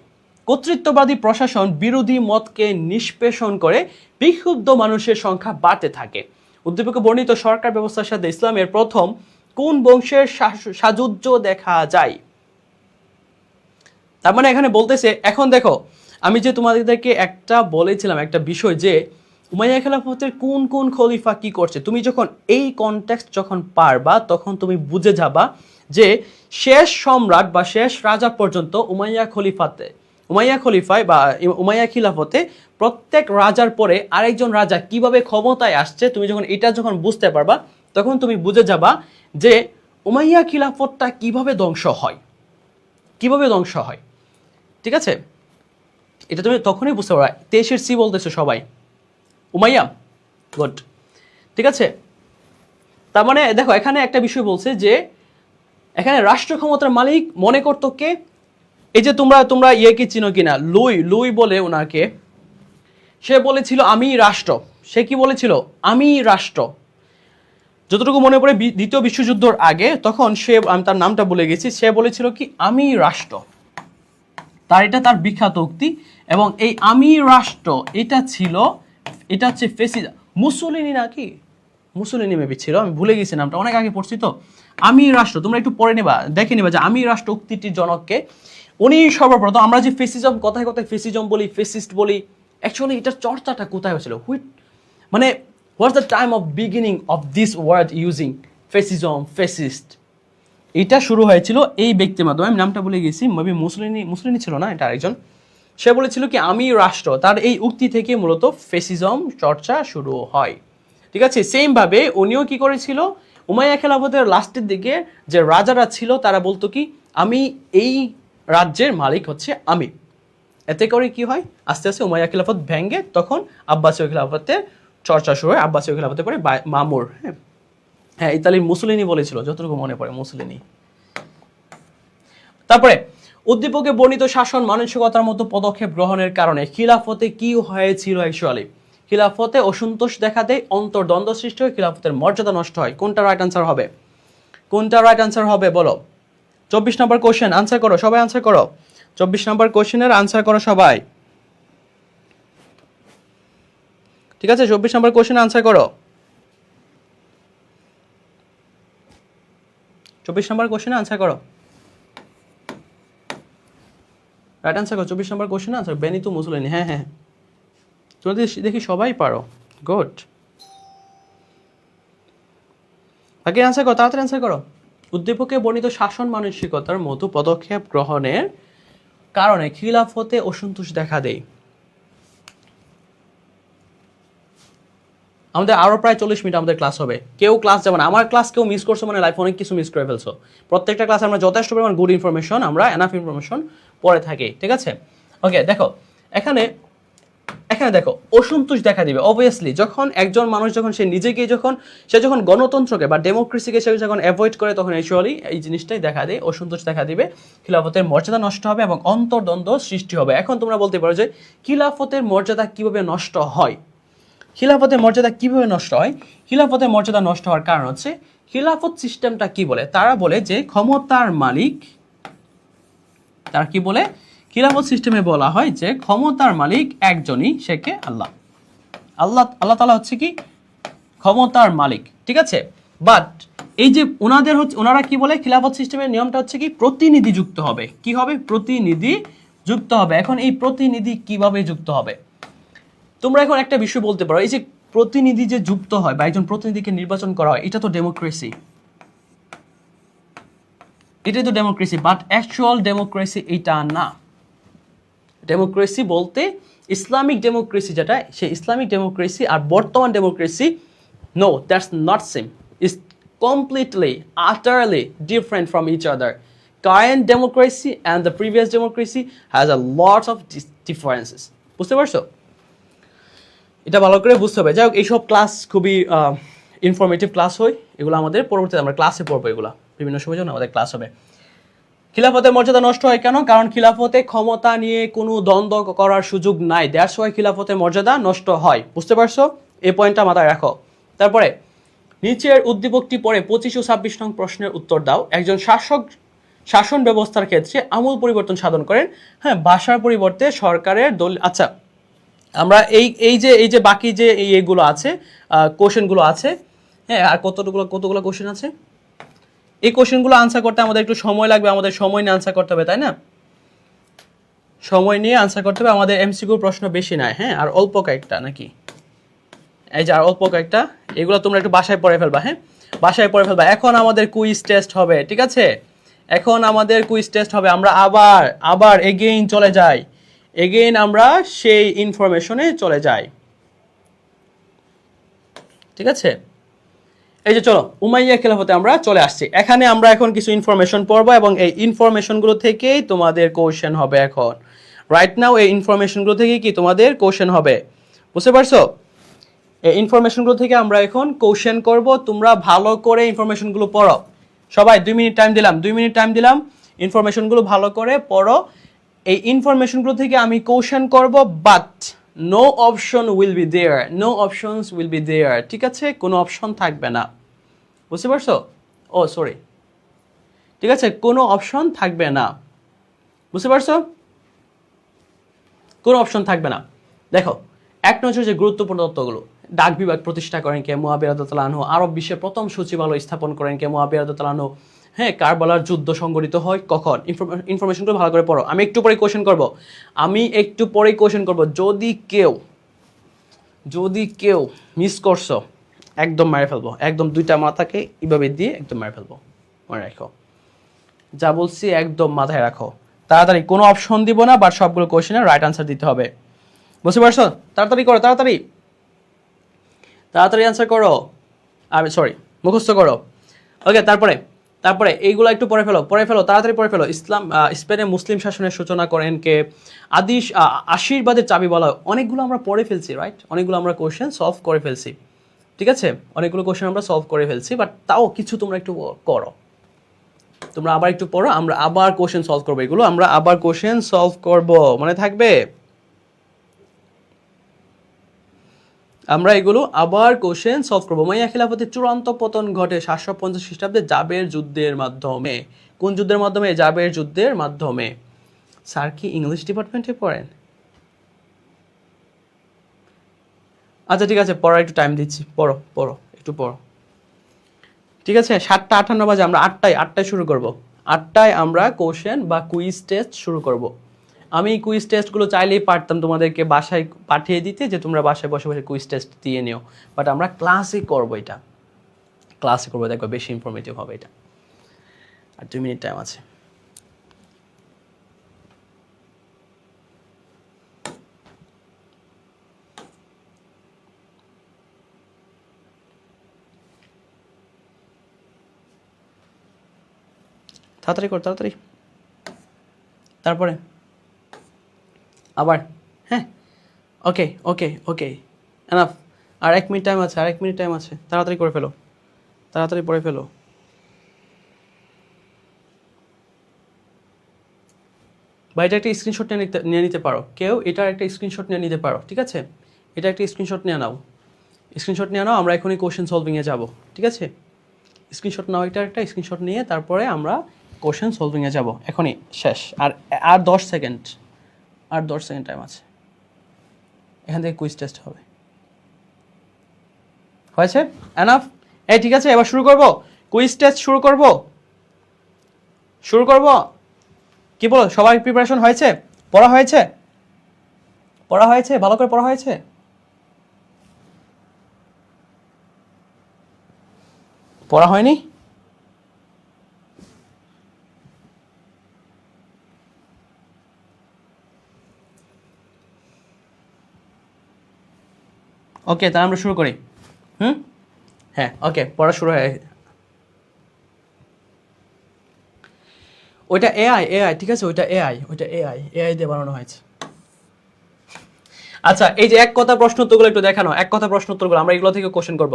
কর্তৃত্ববাদী প্রশাসন বিরোধী মতকে নিষ্পেষণ করে বিক্ষুব্ধ মানুষের সংখ্যা বাড়তে থাকে। উদ্দীপকে বর্ণিত সরকার ব্যবস্থার সাথে ইসলামের প্রথম কোন বংশের সাযুজ্য দেখা যায়? তার মানে এখানে বলতেছে, এখন দেখো আমি যে তোমাদেরকে একটা বলেছিলাম একটা বিষয় যে উমাইয়া খেলাফতের কোন কোন খলিফা কি করছে, তুমি যখন এই কনটেক্সট যখন পারবা তখন তুমি বুঝে যাবা যে শেষ সম্রাট বা শেষ রাজা পর্যন্ত উমাইয়া খলিফায় বা উমাইয়া খিলাফতে প্রত্যেক রাজার পরে আরেকজন রাজা কিভাবে ক্ষমতায় আসছে, তুমি যখন এটা যখন বুঝতে পারবা তখন তুমি বুঝে যাবা যে উমাইয়া খিলাফতটা কিভাবে ধ্বংস হয়, ঠিক আছে। এটা তুমি তখনই বুঝতে পারবা। 23 সি বলতেছো সবাই, উমাইয়া, গুড, ঠিক আছে। তার মানে দেখো এখানে একটা বিষয় বলছে যে এখানে রাষ্ট্র ক্ষমতার মালিক মনে করতো কে? এই যে তোমরা ইয়েকে চিনো কিনা, লুই বলে ওনাকে, সে বলেছিল আমি রাষ্ট্র। সে কি বলেছিল? আমি রাষ্ট্র। যতটুকু মনে পড়ে দ্বিতীয় বিশ্বযুদ্ধের আগে, তখন আমি তার নামটা ভুলে গেছি, সে বলেছিল কি আমি রাষ্ট্র। এটা তার বিখ্যাত উক্তি। এবং এই আমি রাষ্ট্র এটা হচ্ছে মুসোলিনি নাকি মুসোলিনি মেবি ছিল, আমি ভুলে গেছি নামটা, অনেক আগে পড়ছি তো। আমি রাষ্ট্র তোমরা একটু পড়ে নেবা, দেখে নেবা যে আমি রাষ্ট্র উক্তিটির জনককে। উনি সর্বপ্রথম, আমরা যে ফেসিজম কথায় ফেসিজম বলি, ফেসিস্ট বলি, অ্যাকচুয়ালি এটার চর্চাটা কোথায় হয়েছিল? মানে what's the time of beginning of this word using fascism, fascist? এটা শুরু হয়েছিল এই ব্যক্তির মাধ্যমে, আমি নামটা ভুলে গেছি, মেবি মুসলিনি ছিল না, এটা আরেকজন। সে বলেছিল কি আমি রাষ্ট্র, তার এই উক্তি থেকে মূলত ফেসিজম চর্চা শুরু হয়, ঠিক আছে। সেম ভাবে উনিও কি করেছিল, উমাইয়া খেলাফতের লাস্টের দিকে যে রাজারা ছিল তারা বলতো কি আমি এই রাজ্যের মালিক হচ্ছে আমি, এতে করে কি হয়, আস্তে আস্তে উমাইয়া খিলাফত ভেঙে তখন আব্বাসীয় খিলাফতের চর্চা শুরু হয়। আব্বাসীয় খিলাফতের পরে মামুর, হ্যাঁ হ্যাঁ ইতালির মুসলিনি বলেছিল যতটুকু মনে পড়ে, মুসলিনি। তারপরে উদ্দীপকে বর্ণিত শাসন মানসিকতার মতো পদক্ষেপ গ্রহণের কারণে খিলাফতে কি হয়েছিল? অ্যাকচুয়ালি খিলাফতে অসন্তোষ দেখা দেয়, অন্তর্দ্বন্দ্ব সৃষ্টি হয়, খিলাফতের মর্যাদা নষ্ট হয়। কোনটা রাইট আনসার হবে? কোনটা রাইট আনসার হবে বলো? 24 নম্বর কোশ্চেন আনসার করো, সবাই আনসার করো। 24 নম্বর কোশ্চেনের আনসার করো সবাই, ঠিক আছে? 24 নম্বর কোশ্চেন আনসার করো। 24 নম্বর কোশ্চেনে আনসার করো, রাইট আনসার করো। 24 নম্বর কোশ্চেনে আনসার বেনিতো মুসলিনি। হ্যাঁ হ্যাঁ, তোমরা দেখি সবাই পারো, গুড। আগে আনসার করো, তাড়াতাড়ি আনসার করো। উদ্দীপকে বর্ণিত শাসন মানসিকতার মতো পদক্ষেপ গ্রহণের কারণে খিলাফতে অসন্তোষ দেখা দেয়। আমাদের আরো প্রায় 40 মিনিট আমাদের ক্লাস হবে। কেউ ক্লাস যাবে না, আমার ক্লাস কেউ মিস করছো মানে লাইফ অনেক কিছু মিস করে ফেলছো। প্রত্যেকটা ক্লাসে আমরা যথেষ্ট পরিমাণ গুড ইনফরমেশন, আমরা এনাফ ইনফরমেশন পড়ে থাকি, ঠিক আছে? ওকে, দেখো এখানে দেখো অসন্তোষ দেখা দিবে অবভিয়াসলি যখন একজন মানুষ যখন সে নিজেকে সে যখন গণতন্ত্রকে বা ডেমোক্রেসিকে সে যখন অ্যাভয়েড করে, তখন অ্যাকচুয়ালি এই জিনিসটাই দেখা দেয়, অসন্তোষ দেখা দিবে, খিলাফতের মর্যাদা নষ্ট হবে এবং অন্তর্দ্বন্দ্ব সৃষ্টি হবে। এখন তোমরা বলতে পারো যে খিলাফতের মর্যাদা কিভাবে নষ্ট হয়? খিলাফতের মর্যাদা কিভাবে নষ্ট হয়? খিলাফতের মর্যাদা নষ্ট হওয়ার কারণ হচ্ছে, খিলাফত সিস্টেমটা কি বলে? তারা বলে যে ক্ষমতার মালিক, তারা কি বলে? খিলাফত সিস্টেমে বলা হয় যে ক্ষমতার মালিক একজনই, সে কে? আল্লাহ। আল্লাহ তাআলা হচ্ছে কি ক্ষমতার মালিক, ঠিক আছে? বাট এই যে ওনারা কি বলে, খিলাফত সিস্টেমের নিয়মটা হচ্ছে কি প্রতিনিধি যুক্ত হবে। কি হবে? প্রতিনিধি যুক্ত হবে। এখন এই প্রতিনিধি কিভাবে যুক্ত হবে? তোমরা এখন একটা বিষয় বলতে পারো, এই যে প্রতিনিধি যে যুক্ত হয় বা একজন প্রতিনিধিকে নির্বাচন করা হয়, এটা তো ডেমোক্রেসি, এটাই তো ডেমোক্রেসি। বাট অ্যাকচুয়াল ডেমোক্রেসি এটা না। ডেমোক্রেসি বলতে ইসলামিক ডেমোক্রেসি যেটা, সেই ইসলামিক ডেমোক্রেসি আর বর্তমান democracy, no, that's not same, it's completely utterly different from each other. Current democracy and the previous democracy has a lot of differences. বুঝতে পারছো? এটা ভালো করে বুঝতে হবে। যাই হোক, এইসব ক্লাস খুবই ইনফরমেটিভ ক্লাস হয়, এগুলো আমাদের পরবর্তীতে আমরা ক্লাসে পড়বো, এগুলো বিভিন্ন সময় জন্য আমাদের ক্লাস হবে। খিলাফতের মর্যাদা নষ্ট হয় কেন? কারণ খিলাফতে ক্ষমতা নিয়ে কোনো দ্বন্দ্ব করার সুযোগ নাই, দ্যাটস ওয়াই খিলাফতের মর্যাদা নষ্ট হয়। বুঝতে পারছো? এই পয়েন্টটা মাথায় রাখো। তারপরে নিচের উদ্দীপকটি পড়ে 25 ও 26 নং প্রশ্নের উত্তর দাও। একজন শাসক শাসন ব্যবস্থার ক্ষেত্রে আমূল পরিবর্তন সাধন করেন। হ্যাঁ, ভাষার পরিবর্তে সরকারের আচ্ছা, আমরা এই যে বাকি যে এইগুলো আছে, কোশ্চেনগুলো আছে, হ্যাঁ, আর কতগুলো কোশ্চেন আছে, এই কোশ্চেনগুলো আনসার করতে আমাদের একটু সময় লাগবে, আমাদের সময় নিয়ে আনসার করতে হবে, তাই না? সময় নিয়ে আনসার করতে হবে, আমাদের এমসিকিউ প্রশ্ন বেশি নাই, হ্যাঁ, আর অল্প কয়েকটা নাকি, এই যে আর অল্প কয়েকটা, এগুলো তোমরা একটু বাসায় পড়ে ফেলবা, হ্যাঁ, বাসায় পড়ে ফেলবা। এখন আমাদের কুইজ টেস্ট হবে, ঠিক আছে? এখন আমাদের কুইজ টেস্ট হবে। আমরা আবার এগেইন চলে যাই, এগেইন আমরা সেই ইনফরমেশনে চলে যাই, ঠিক আছে? এই যে চলো, উমাইয়া খেলাফতে আমরা চলে আসছি। এখানে আমরা এখন কিছু ইনফরমেশন পড়বো এবং এই ইনফরমেশনগুলো থেকেই তোমাদের কোশ্চেন হবে। এখন রাইট নাও এই ইনফরমেশনগুলো থেকেই কি তোমাদের কোশ্চেন হবে, বুঝতে পারছো? এই ইনফরমেশনগুলো থেকে আমরা এখন কোশ্চেন করব। তোমরা ভালো করে ইনফরমেশনগুলো পড়ো। সবাই 2 মিনিট টাইম দিলাম, 2 মিনিট টাইম দিলাম, ইনফরমেশনগুলো ভালো করে পড়ো। এই ইনফরমেশনগুলো থেকে আমি কোশ্চেন করব, but no option will be there, no options will be there, ঠিক আছে? কোনো অপশন থাকবে না, বুঝতে পারছো? ও সরি, ঠিক আছে, কোনো অপশন থাকবে না, বুঝতে পারছো? কোনো অপশন থাকবে না। দেখো, এক নজর যে গুরুত্বপূর্ণ তথ্যগুলো, ডাক বিভাগ প্রতিষ্ঠা করেন কে? মুয়াবিয়া রাদিয়াল্লাহু আনহু। আরব বিশ্বের প্রথম সচিবালয় স্থাপন করেন কে? মুয়াবিয়া রাদিয়াল্লাহু আনহু। হ্যাঁ, কারবালার যুদ্ধ সংঘটিত হয় কখন? ইনফরমেশনগুলো ভালো করে পড়ো। আমি একটু পরে কোশ্চেন করব, যদি কেউ মিস করছো একদম মেরে ফেলবো, একদম দুইটা মাথাকে এইভাবে দিয়ে একদম মেরে ফেলবো, মনে রাখো। যা বলছি একদম মাথায় রাখো। তাড়াতাড়ি, কোনো অপশন দিব না, বাট সবগুলো কোশ্চেনের রাইট আনসার দিতে হবে, বুঝতে পারছো? তাড়াতাড়ি করো, তাড়াতাড়ি আনসার করো, আমি সরি মুখস্থ করো। ওকে, তারপরে তারপরে এইগুলো একটু পড়ে ফেলো তাড়াতাড়ি পড়ে ফেলো। স্পেনে মুসলিম শাসনের সূচনা করেন কে? আশীর্বাদের চাবি বলা হয়। অনেকগুলো আমরা পড়ে ফেলছি, রাইট? অনেকগুলো আমরা কোশ্চেন সলভ করে ফেলছি, ঠিক আছে? অনেকগুলো কোশ্চেন আমরা সলভ করে ফেলছি, বাট তাও কিছু তোমরা একটু করো, তোমরা আবার একটু পড়ো, আমরা আবার কোশ্চেন সলভ করবো। এগুলো আমরা আবার কোশ্চেন সলভ করব, মনে থাকবে? আমরা এগুলো আবার কোশ্চেন সলভ করবো। উমাইয়া খিলাফতের চূড়ান্ত পতন ঘটে 750 খ্রিস্টাব্দে জাবের যুদ্ধের মাধ্যমে। কোন যুদ্ধের মাধ্যমে? জাবের যুদ্ধের মাধ্যমে। স্যার কি ইংলিশ ডিপার্টমেন্টে পড়েন? আচ্ছা ঠিক আছে, পড়ার একটু টাইম দিচ্ছি, পড়ো পড়ো একটু পড়ো, ঠিক আছে? 7:58 বাজে, আমরা 8টায় শুরু করব। 8টায় আমরা কোশ্চেন বা কুইজ টেস্ট শুরু করব। আমি কুইজ টেস্টগুলো চাইলেই পারতাম তোমাদেরকে বাসায় পাঠিয়ে দিতে, যে তোমরা বাসায় বসে বসে কুইজ টেস্ট দিয়ে নিও, বাট আমরা ক্লাসে করবো, এটা ক্লাসে করবো, দেখো বেশি ইনফরমেটিভ হবে এটা। আর 2 মিনিট টাইম আছে। তাড়াতাড়ি কর, তাড়াতাড়ি। তারপরে আবার, হ্যাঁ, ওকে ওকে ওকে, এনাফ। আর 1 মিনিট টাইম আছে, আর 1 মিনিট টাইম আছে, তাড়াতাড়ি করে ফেলো, তাড়াতাড়ি পড়ে ফেলো। বা এটা একটা স্ক্রিনশট নিয়ে নিতে পারো কেউ, এটার একটা স্ক্রিনশট নিয়ে নিতে পারো, ঠিক আছে? এটা একটা স্ক্রিনশট নিয়ে নাও, স্ক্রিনশট নিয়ে নাও, আমরা এখনই কোশ্চেন সলভিংয়ে যাব, ঠিক আছে? স্ক্রিনশট নাও, এটা একটা স্ক্রিনশট নিয়ে তারপরে আমরা কোশ্চেন সলভিংয়ে যাব, এখনই শেষ। আর আর 10 সেকেন্ড, আর 10 সেকেন্ড টাইম আছে, এখান থেকে কুইজ টেস্ট হবে। হয়েছে? এনাফ? এই ঠিক আছে, এবার শুরু করব, কুইজ টেস্ট শুরু করব, শুরু করব। কি বলো, সবাই প্রিপারেশন হয়েছে? পড়া হয়েছে? পড়া হয়েছে? ভালো করে পড়া হয়েছে? পড়া হয়নি? ওকে, তাহলে আমরা শুরু করি। হ্যাঁ, ওকে, পড়া শুরু হয়ে, ওইটা এআই, ঠিক আছে? ওইটা এআই দিয়ে বানানো হয়েছে। আচ্ছা, এই যে এক কথা প্রশ্ন উত্তরগুলো একটু দেখানো, এক কথা প্রশ্ন উত্তরগুলো আমরা এগুলো থেকে কোশ্চেন করব।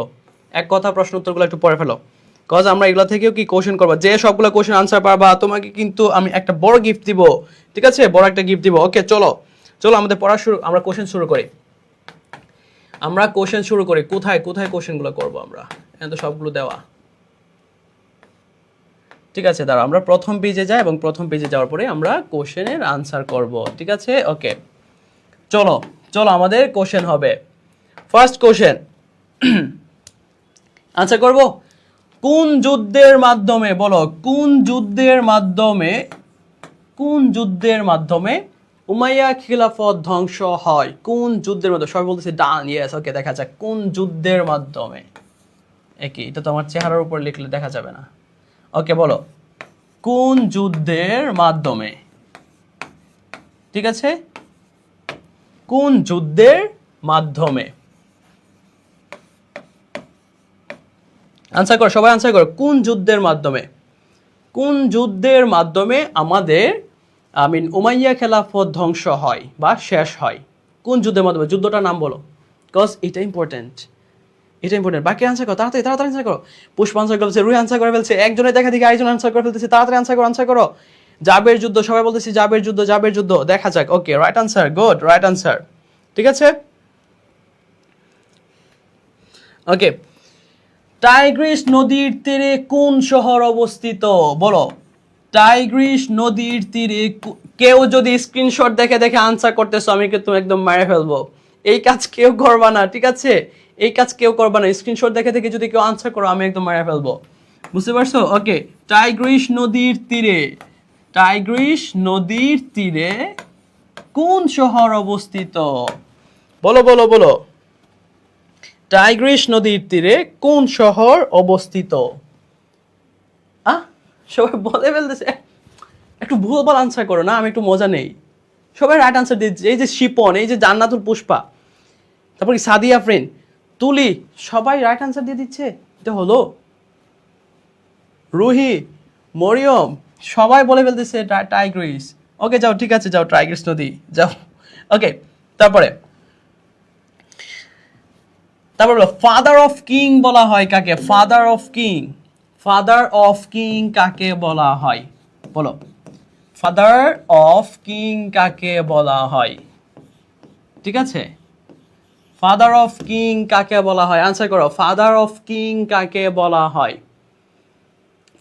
এক কথা প্রশ্ন উত্তরগুলো একটু পড়ে ফেলো, কজ আমরা এগুলো থেকেও কি কোশ্চেন করবো। যে সবগুলো কোশ্চেন আনসার পারবা তোমাকে কিন্তু আমি একটা বড় গিফট দিব, ঠিক আছে? বড় একটা গিফট দিব। ওকে, চলো চলো আমাদের পড়া শুরু, আমরা কোশ্চেন শুরু করি, আমরা কোশ্চেন শুরু করি। কোথায় কোথায় কোশ্চেনগুলো করবো আমরা? এখানে তো সবগুলো দেওয়া, ঠিক আছে? দাঁড়াও, আমরা প্রথম পেজে যাই এবং প্রথম পেজে যাওয়ার পরে আমরা কোশ্চেনের আনসার করব, ঠিক আছে? ওকে, চলো চলো, আমাদের কোশ্চেন হবে। ফার্স্ট কোশ্চেন আনসার করব। কোন যুদ্ধের মাধ্যমে, বলো, কোন যুদ্ধের মাধ্যমে, কোন যুদ্ধের মাধ্যমে উমাইয়া খিলাফত ধ্বংস হয়? কোন যুদ্ধের মাধ্যমে? সবাই বলতেছে ডান, ইয়েস। ওকে, দেখা যাক কোন যুদ্ধের মাধ্যমে। একই, এটা তো আমার চেহারার উপর লিখলে দেখা যাবে না। ওকে, বলো কোন যুদ্ধের মাধ্যমে, ঠিক আছে? কোন যুদ্ধের মাধ্যমে? আনসার করো, সবাই আনসার করো। কোন যুদ্ধের মাধ্যমে, কোন যুদ্ধের মাধ্যমে আমাদের উমাইয়া খেলাফত ধ্বংস হয় বা শেষ হয়? কোন যুদ্ধের মাধ্যমে? যুদ্ধটার নাম বলো, বিকজ এটা ইম্পর্টেন্ট, এটা ইম্পর্টেন্ট। বাকি আনসার করো, তাড়াতাড়ি তাড়াতাড়ি আনসার করো। পুষ্প আনসার করেছে, রুহি আনসার করে ফেলছে, একজনের দেখা দেখি আরেকজন আনসার করে ফেলতেছে, তাড়াতাড়ি আনসার করো, আনসার করো। জাবের যুদ্ধ, সবাই বলতেছি জাবের যুদ্ধ, জাবের যুদ্ধ। দেখা যাক। Okay, right answer, good, right answer, ঠিক আছে? ওকে, টাইগ্রিস নদীর তীরে কোন শহর অবস্থিত? বলো, টাইগ্রিস নদীর তীরে কেউ যদি স্ক্রিনশট দেখে দেখে আনসার করতেছো, আমি কিন্তু একদম মেরে ফেলবো। এই কাজ কেউ করবা না, ঠিক আছে? এই কাজ কেউ করবা না। স্ক্রিনশট দেখে দেখে যদি কেউ আনসার করো, আমি একদম মেরে ফেলবো, বুঝতে পারছো? ওকে, টাইগ্রিস নদীর তীরে, টাইগ্রিস নদীর তীরে কোন শহর অবস্থিত? বলো বলো বলো, টাইগ্রিস নদীর তীরে কোন শহর অবস্থিত? সবাই বলে ফেলতেছে, একটু ভুলভাল আনসার করো না, আমি একটু মজা নেই। সবাই রাইট আনসার দিচ্ছে, এই যে শিপন, এই যে জান্নাতুল পুষ্পা, তারপর কি সাদিয়া ফ্রেন্ড, তুলি, সবাই রাইট আনসার দিয়ে দিচ্ছে। এটা হলো রুহি, মরিয়ম সবাই বলে ফেলতেছে টাইগ্রিস। ওকে যাও, ঠিক আছে যাও, টাইগ্রিস নদী যাও। ওকে তারপরে বলো ফাদার অফ কিং বলা হয় কাকে? Father of king, father of king কাকে বলা হয়? বলো ফাদার অফ কিং কাকে বলা হয়? ঠিক আছে, ফাদার অফ কিং কাকে বলা হয়? আনসার করো, ফাদার অফ কিং কাকে বলা হয়?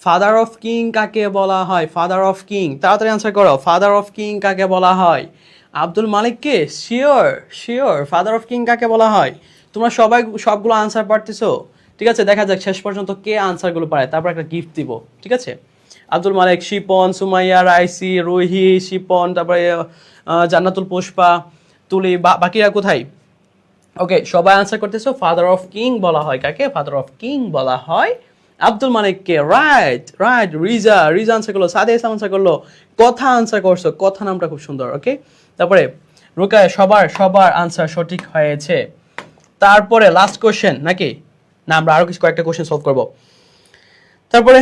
ফাদার অফ কিং কাকে বলা হয়? ফাদার অফ কিং, তাড়াতাড়ি আনসার করো, ফাদার অফ কিং কাকে বলা হয়? আব্দুল মালিককে? Sure sure, father of king কাকে বলা হয়? তোমরা সবাই সবগুলো আনসার পারতেছো? ঠিক আছে, দেখা যাক শেষ পর্যন্ত কে আনসারগুলো পারে, তারপর একটা গিফট দিব। ঠিক আছে, আব্দুল মালিক, শিপন, সুমাইয়া, রাইসি, রুহি, শিপন, তারপরে জান্নাতুল পুষ্পা, তুলি, বাকিরা কোথায়? ওকে সবাই আনসার করতেছো। ফাদার অফ কিং বলা হয় কাকে? ফাদার অফ কিং বলা হয় আব্দুল মালিককে। রাইট রাইট, রিজা আনসার করলো, সাদে ইসলাম আনসার করলো, কথা আনসার করছো, কথা নামটা খুব সুন্দর। ওকে তারপরে রুকায়, সবার আনসার সঠিক হয়েছে। তারপরে লাস্ট কোশ্চেন নাকি না, আমরা আরো কিছু কয়েকটা কোশ্চেন সলভ করব। তারপরে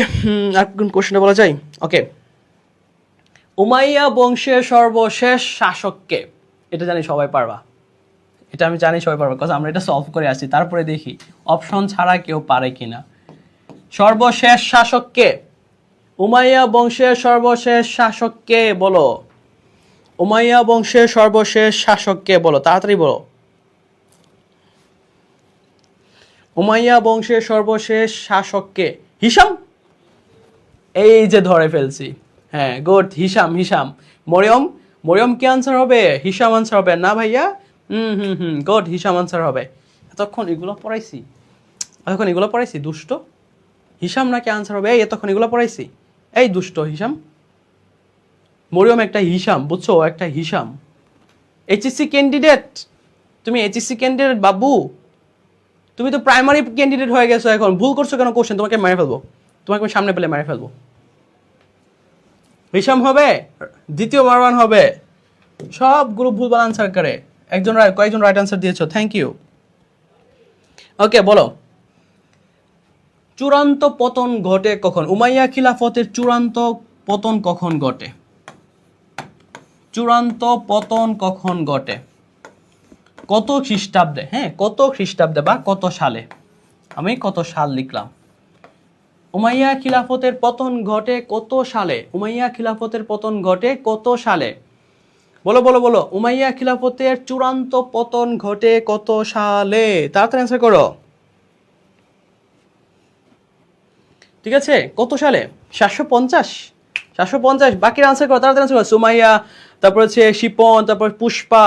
আর কোন কোশ্চেনটা বলা যায়? ওকে, উমাইয়া বংশের সর্বশেষ শাসককে? এটা জানি সবাই পারবা, এটা আমি জানি সবাই পারবা, কারণ আমরা এটা সলভ করে আসছি। তারপরে দেখি অপশন ছাড়া কেউ পারে কিনা। সর্বশেষ শাসককে, উমাইয়া বংশের সর্বশেষ শাসককে বলো, উমাইয়া বংশের সর্বশেষ শাসককে বলো, তাড়াতাড়ি বলো। উমাইয়া বংশের সর্বশেষ শাসককে? হিশাম। এই যে ধরে ফেলছি, হ্যাঁ গুড, হিশাম। মরিয়ম কি আনসার হবে? হিশাম আনসার হবে না ভাইয়া? গুড, হিশাম আনসার হবে। এতক্ষণ এগুলো পড়াইছি দুষ্ট। হিশাম নাকি আনসার হবে? এতক্ষণ এগুলো পড়াইছি, এই দুষ্ট হিশাম। মরিয়ম একটা হিশাম, বুঝছো, একটা হিশাম। এইচএসসি ক্যান্ডিডেট, তুমি এইচএসসি ক্যান্ডিডেট বাবু, তুমি তো প্রাইমারি ক্যান্ডিডেট হয়ে গেছো এখন। ভুল করছো কেন কোশ্চেন? তোমাকে মেরে ফেলবো, তোমাকে সামনে পেলে মেরে ফেলবো। হিশাম হবে, দ্বিতীয় মারওয়ান হবে। সবগুলো ভুলভাল আনসার করে, কয়েকজন রাইট আনসার দিয়েছো, থ্যাংক ইউ। ওকে বলো, চূড়ান্ত পতন ঘটে কখন? উমাইয়া খিলাফতের চূড়ান্ত পতন কখন ঘটে? চূড়ান্ত পতন কখন ঘটে? কত খ্রিস্টাব্দে? হ্যাঁ কত খ্রিস্টাব্দে বা কত সালে? আমি কত সাল লিখলাম। উমাইয়া খিলাফতের পতন ঘটে কত সালে? উমাইয়া খিলাফতের পতন ঘটে কত সালে? বলো বলো বলো, উমাইয়া খিলাফতের চূড়ান্ত পতন ঘটে কত সালে? তাড়াতাড়ি অ্যান্সার করো। ঠিক আছে, কত সালে? 750। বাকির আনসার করো, তাড়াতাড়ি আনসার করো। সুমাইয়া, তারপর হচ্ছে শিপন, তারপর পুষ্পা,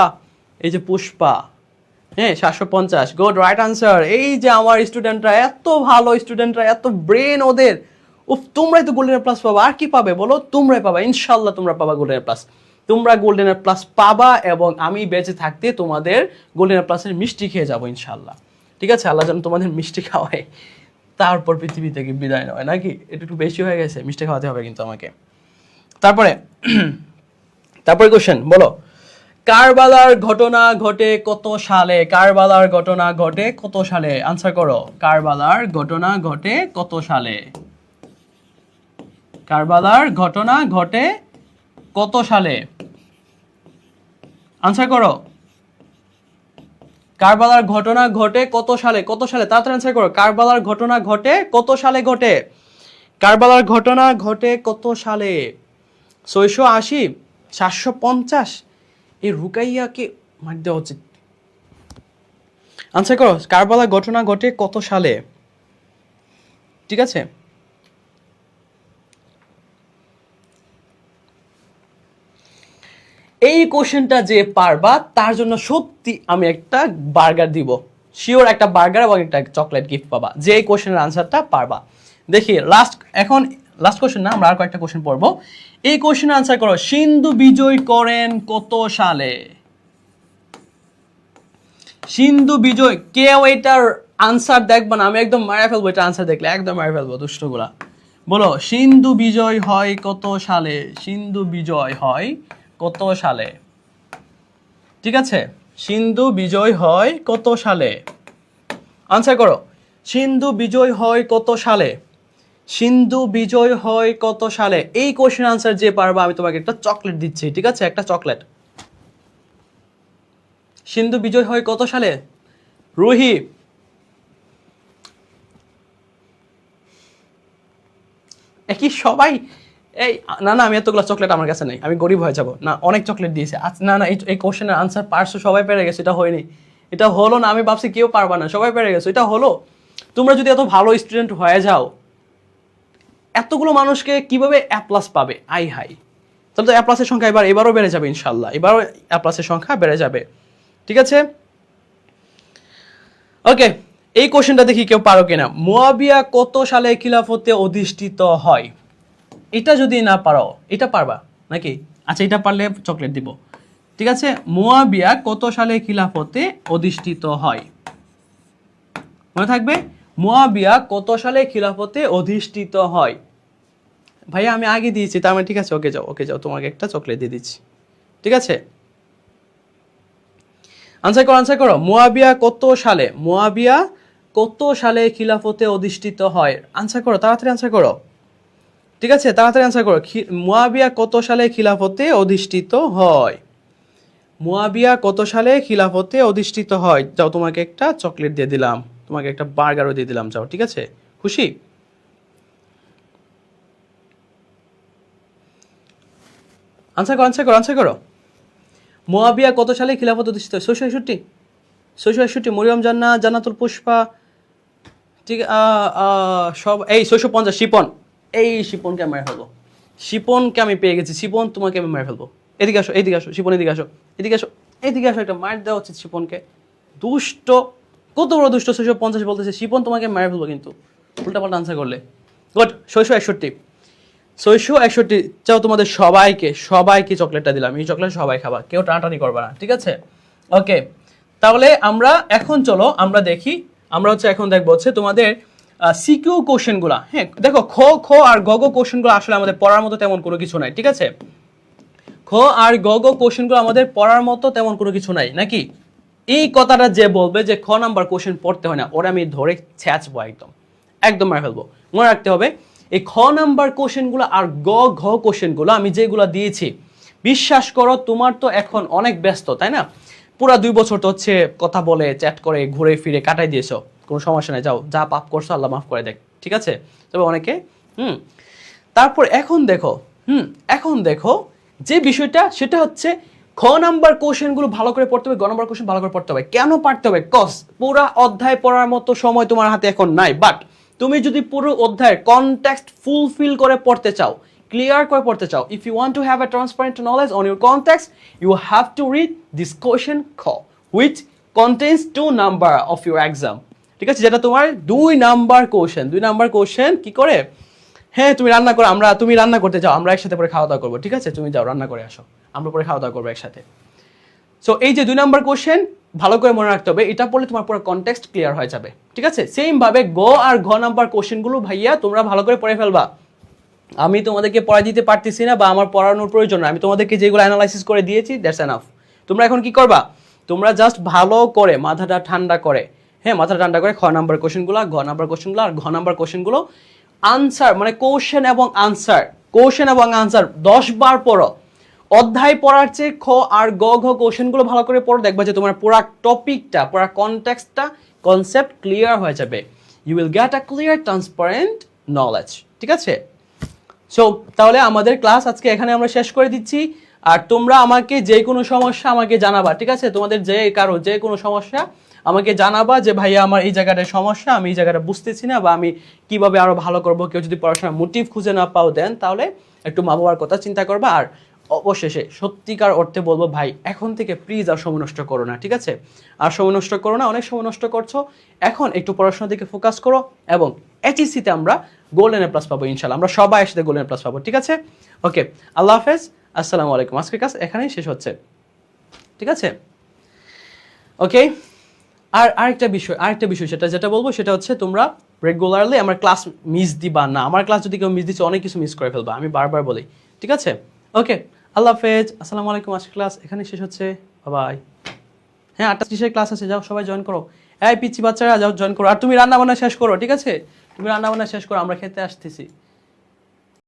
এই যে পুষ্পা, হ্যাঁ 750, গুড রাইট আনসার। এই যে আমার স্টুডেন্টরা এত ভালো, স্টুডেন্টরা এত ব্রেন ওদের, উফ তোমরাই তো গোল্ডেন প্লাস পাবা, আর কি পাবে বলো? তোমরাই পাবা, ইনশাল্লাহ তোমরা পাবা গোল্ডেন প্লাস। তোমরা গোল্ডেন প্লাস পাবা এবং আমি বেঁচে থাকতে তোমাদের গোল্ডেন প্লাসের মিষ্টি খেয়ে যাবো ইনশাল্লাহ। ঠিক আছে, আল্লাহ যেন তোমাদের মিষ্টি খাওয়ায়, তারপর পৃথিবী থেকে বিদায় নয়, নাকি? এটা একটু বেশি হয়ে গেছে, মিষ্টি খাওয়াতে হবে কিন্তু আমাকে। তারপরে কোশ্চেন বলো, কারবালার ঘটনা ঘটে কত সালে? কারবালার ঘটনা ঘটে কত সালে? আনসার করো, কারবালার ঘটনা ঘটে কত সালে? কারবালার ঘটনা ঘটে কত সালে? আনসার করো, কারবালার ঘটনা ঘটে কত সালে? কত সালে? তাড়াতাড়ি আনসার করো। কারবালার ঘটনা ঘটে কত সালে ঘটে? কারবালার ঘটনা ঘটে কত সালে? 680, 750? এই রুকাইয়াকে মার দেওয়া উচিত। আনসার করো, কারবালার ঘটনা ঘটে কত সালে? ঠিক আছে, এই কোশ্চেনটা যে পারবা তার জন্য সত্যি আমি একটা বার্গার দিব, শিওর একটা বার্গার এবং একটা চকলেট গিফট পাবা, যে এই কোশ্চেনের আনসারটা পারবা। দেখি লাস্ট কোশ্চেন না, আমরা আর কয়েকটা কোশ্চেন পড়বো। এই কোশ্চেনের আনসার করো, সিন্ধু বিজয় করেন কত সালে? সিন্ধু বিজয়, কেউ এটার আনসার দেখবা না, আমি একদম মারা ফেলবো, এটা আনসার দেখলে একদম মারা ফেলবো দুষ্টগুলা। বলো, সিন্ধু বিজয় হয় কত সালে? সিন্ধু বিজয় হয় কত সালে? ঠিক আছে, সিন্ধু বিজয় হয় কত সালে? আনসার করো, সিন্ধু বিজয় হয় কত সালে? সিন্ধু বিজয় হয় কত সালে? এই কোশ্চেন আনসার যে পারবা আমি তোমাকে একটা চকলেট দিচ্ছি, ঠিক আছে, একটা চকলেট। সিন্ধু বিজয় হয় কত সালে? রুহি, একই সবাই এই না না, আমি এতগুলো চকলেট আমার কাছে নেই, আমি গরিব হয়ে যাব না, অনেক চকলেট দিয়েছে। আচ্ছা না না, এই কোশ্চেনের আনসার পারছো, সবাই পেরে গেছে, এটা হয়নি, এটা হলো না। আমি ভাবছি কেউ পারবা না, সবাই পেরে গেছো, এটা হলো। তোমরা যদি এত ভালো স্টুডেন্ট হয়ে যাও, এতগুলো মানুষকে কিভাবে এ প্লাস পাবে? আই হাই, তাহলে তো এ প্লাসের সংখ্যা এবারও বেড়ে যাবে ইনশাল্লাহ, এবারও এ প্লাসের সংখ্যা বেড়ে যাবে, ঠিক আছে। ওকে, এই কোশ্চেনটা দেখি কেউ পারো কিনা। মুয়াবিয়া কত সালে খিলাফতে অধিষ্ঠিত হয়? এটা যদি না পারো, এটা পারবা নাকি? আচ্ছা, এটা পারলে চকলেট দিব, ঠিক আছে। মুয়াবিয়া কত সালে খিলাফতে অধিষ্ঠিত হয়? মনে থাকবে, মুয়াবিয়া কত সালে খিলাফতে অধিষ্ঠিত হয়? ভাইয়া আমি আগে দিয়েছি তার মানে ঠিক আছে, ওকে যাও, ওকে যাও, তোমাকে একটা চকলেট দিয়ে দিচ্ছি, ঠিক আছে। আনসার করো, আনসার করো। মুয়াবিয়া কত সালে, মুয়াবিয়া কত সালে খিলাফতে অধিষ্ঠিত হয়? আনসার করো, তাড়াতাড়ি আনসার করো, ঠিক আছে, তাড়াতাড়ি আনসার করো। মুয়াবিয়া কত সালে খিলাফতে অধিষ্ঠিত হয়? মুয়াবিয়া কত সালে খিলাফতে অধিষ্ঠিত হয়? যাও, তোমাকে একটা চকলেট দিয়ে দিলাম, তোমাকে একটা বার্গারও দিয়ে দিলাম, যাও, ঠিক আছে, খুশি? আনসার করো, আনসার করো, আনসার করো। মুয়াবিয়া কত সালে খিলাফত অধিষ্ঠিত হয়? 661, 661, মরিয়ম জান্নাত, জান্নাতুল পুষ্পা, ঠিক, সব এই 650, শিপন, এই শিপনকে মেরে ফেলবো, শিপনকে আমি পেয়ে গেছি, শিপন তোমাকে আমি মেরে ফেলবো। এদিকে আসো, এদিকে আসো, শিপন এদিকে আসো, এদিকে আসো, এদিকে আসো, একটা মার দেওয়া উচিত শিপনকে। দুষ্ট, কত বড় দুষ্ট, 650 বলতেছে, শিপন তোমাকে মেরে ফেলবো কিন্তু উল্টাপাল্টা আনসার করলে। গুড, 661, 661। চাও তোমাদের সবাইকে, সবাইকে চকলেটটা দিলাম, এই চকলেট সবাই খাবা, কেউ টানাটানি করবে না, ঠিক আছে। ওকে, তাহলে আমরা এখন চলো আমরা দেখি, আমরা হচ্ছে এখন দেখবো হচ্ছে তোমাদের সিকিউ কোশ্চেনগুলা। হ্যাঁ দেখো, খ খ আর গ গ কোশ্চেনগুলো আসলে আমাদের পড়ার মতো তেমন কোনো কিছু নাই, ঠিক আছে। খ আর গ গ কোশ্চেনগুলো আমাদের পড়ার মতো তেমন কোনো কিছু নাই নাকি? এই কথাটা যে বলবে যে খ নাম্বার কোশ্চেন পড়তে হয় না, ওরা আমি ধরে ছ্যাঁচবো, একদম একদম মার ফেলবো। মনে রাখতে হবে, এই খ নাম্বার কোশ্চেনগুলো আর গ ঘ কোশ্চেনগুলো আমি যেগুলো দিয়েছি, বিশ্বাস করো তোমার তো এখন অনেক ব্যস্ত, তাই না? পুরা 2 বছর তো হচ্ছে কথা বলে, চ্যাট করে, ঘুরে ফিরে কাটাই দিয়েছো, কোনো সমস্যা নাই, যাও, যা পাপ করছো আল্লাহ মাফ করে দেখ, ঠিক আছে। তবে অনেকে তারপর এখন দেখো, এখন দেখো যে বিষয়টা, সেটা হচ্ছে খ নাম্বার কোশ্চেনগুলো ভালো করে পড়তে হবে, গ নাম্বার কোশ্চেন ভালো করে পড়তে হবে। কেন পারতে হবে? কজ পুরা অধ্যায় পড়ার মতো সময় তোমার হাতে এখন নাই, বাট তুমি যদি পুরো অধ্যায়ের কনটেক্সট ফুলফিল করে পড়তে চাও, ক্লিয়ার করে পড়তে চাও, if you want to have a transparent knowledge on your context, you have to read this question খ, which contains 2 number of your exam, ঠিক আছে, যেটা তোমার 2 নাম্বার কোশ্চেন। 2 নাম্বার কোশ্চেন কি করে? হ্যাঁ, তুমি রান্না করো, তুমি রান্না করতে যাও, আমরা একসাথে পরে খাওয়া দাওয়া করবো, ঠিক আছে, তুমি যাও রান্না করে আসো, আমরা পরে খাওয়া দাওয়া করবো একসাথে। সো এই যে 2 নাম্বার কোশ্চেন ভালো করে মনে রাখতে হবে, এটা পড়লে তোমার পুরো কনটেক্সট ক্লিয়ার হয়ে যাবে, ঠিক আছে। সেম ভাবে গ আর ঘ নাম্বার কোশ্চেনগুলো ভাইয়া তোমরা ভালো করে পড়ে ফেলবা। আমি তোমাদেরকে পড়া দিতে পারতেছি না, বা আমার পড়ানোর প্রয়োজন না, আমি তোমাদেরকে যেগুলো অ্যানালাইসিস করে দিয়েছি, দ্যাটস এনাফ। তোমরা এখন কি করবা? তোমরা জাস্ট ভালো করে মাথাটা ঠান্ডা করে, হ্যাঁ, মাথাটা ঠান্ডা করে খ নাম্বার কোশ্চেনগুলো, ঘ নাম্বার কোশ্চেনগুলো আর ঘ নাম্বার কোশ্চেনগুলো আনসার, মানে কোশ্চেন এবং আনসার, কোশ্চেন এবং আনসার 10 বার পড়ো। অধ্যায় পড়ার চেয়ে খ আর গ ঘ কোশ্চেনগুলো ভালো করে পড়ো, দেখবা যে তোমার পুরো টপিকটা, পুরো কনটেক্সটটা, কনসেপ্ট ক্লিয়ার হয়ে যাবে। You will get a clear transparent knowledge, ঠিক আছে। সো তাহলে আমাদের ক্লাস আজকে এখানে আমরা শেষ করে দিচ্ছি। আর তোমরা আমাকে যে কোনো সমস্যা আমাকে জানাবা, ঠিক আছে, তোমাদের যে কারো যে কোনো সমস্যা আমাকে জানাবা, যে ভাইয়া আমার এই জায়গাটায় সমস্যা, আমি এই জায়গাটা বুঝতেছি না, বা আমি কিভাবে আরো ভালো করব। কেউ যদি পড়াশোনার মোটিভ খুঁজে না পাও দেন, তাহলে একটু মা বাবার কথা চিন্তা করবা। আর অবশেষে সত্যিকার অর্থে বলবো ভাই, এখন থেকে প্লিজ আর সময় নষ্ট করো না, ঠিক আছে, আর সময় নষ্ট করো না, অনেক সময় নষ্ট করছো। এখন একটু পড়াশোনার দিকে ফোকাস করো, এবং এইচএসসিতে আমরা গোল্ডেন এ প্লাস পাবো ইনশাল্লাহ, আমরা সবাই একসাথে গোল্ডেন এ প্লাস পাবো, ঠিক আছে। ওকে, আল্লাহ হাফেজ, আসসালামু আলাইকুম। আজকের ক্লাস এখানেই শেষ হচ্ছে, ঠিক আছে। ওকে, আর আরেকটা বিষয় যেটা বলবো সেটা হচ্ছে, তোমরা রেগুলারলি আমার ক্লাস মিস দিবা না। আমার ক্লাস যদি কেউ মিস দিচ্ছে, অনেক কিছু মিস করে ফেলবা, আমি বারবার বলি, ঠিক আছে। ওকে, আল্লাহ হাফেজ, আসসালামু আলাইকুম। আজকের ক্লাস এখানে শেষ হচ্ছে, বাই। হ্যাঁ, 8টা 30 ক্লাস আছে, যাও সবাই জয়েন করো। এই পিচ্ছি বাচ্চারা যাও জয়েন করো, আর তুমি রান্না বান্না শেষ করো, ঠিক আছে। তুমি রান্না বান্না শেষ করো, আমরা খেতে আসতেছি।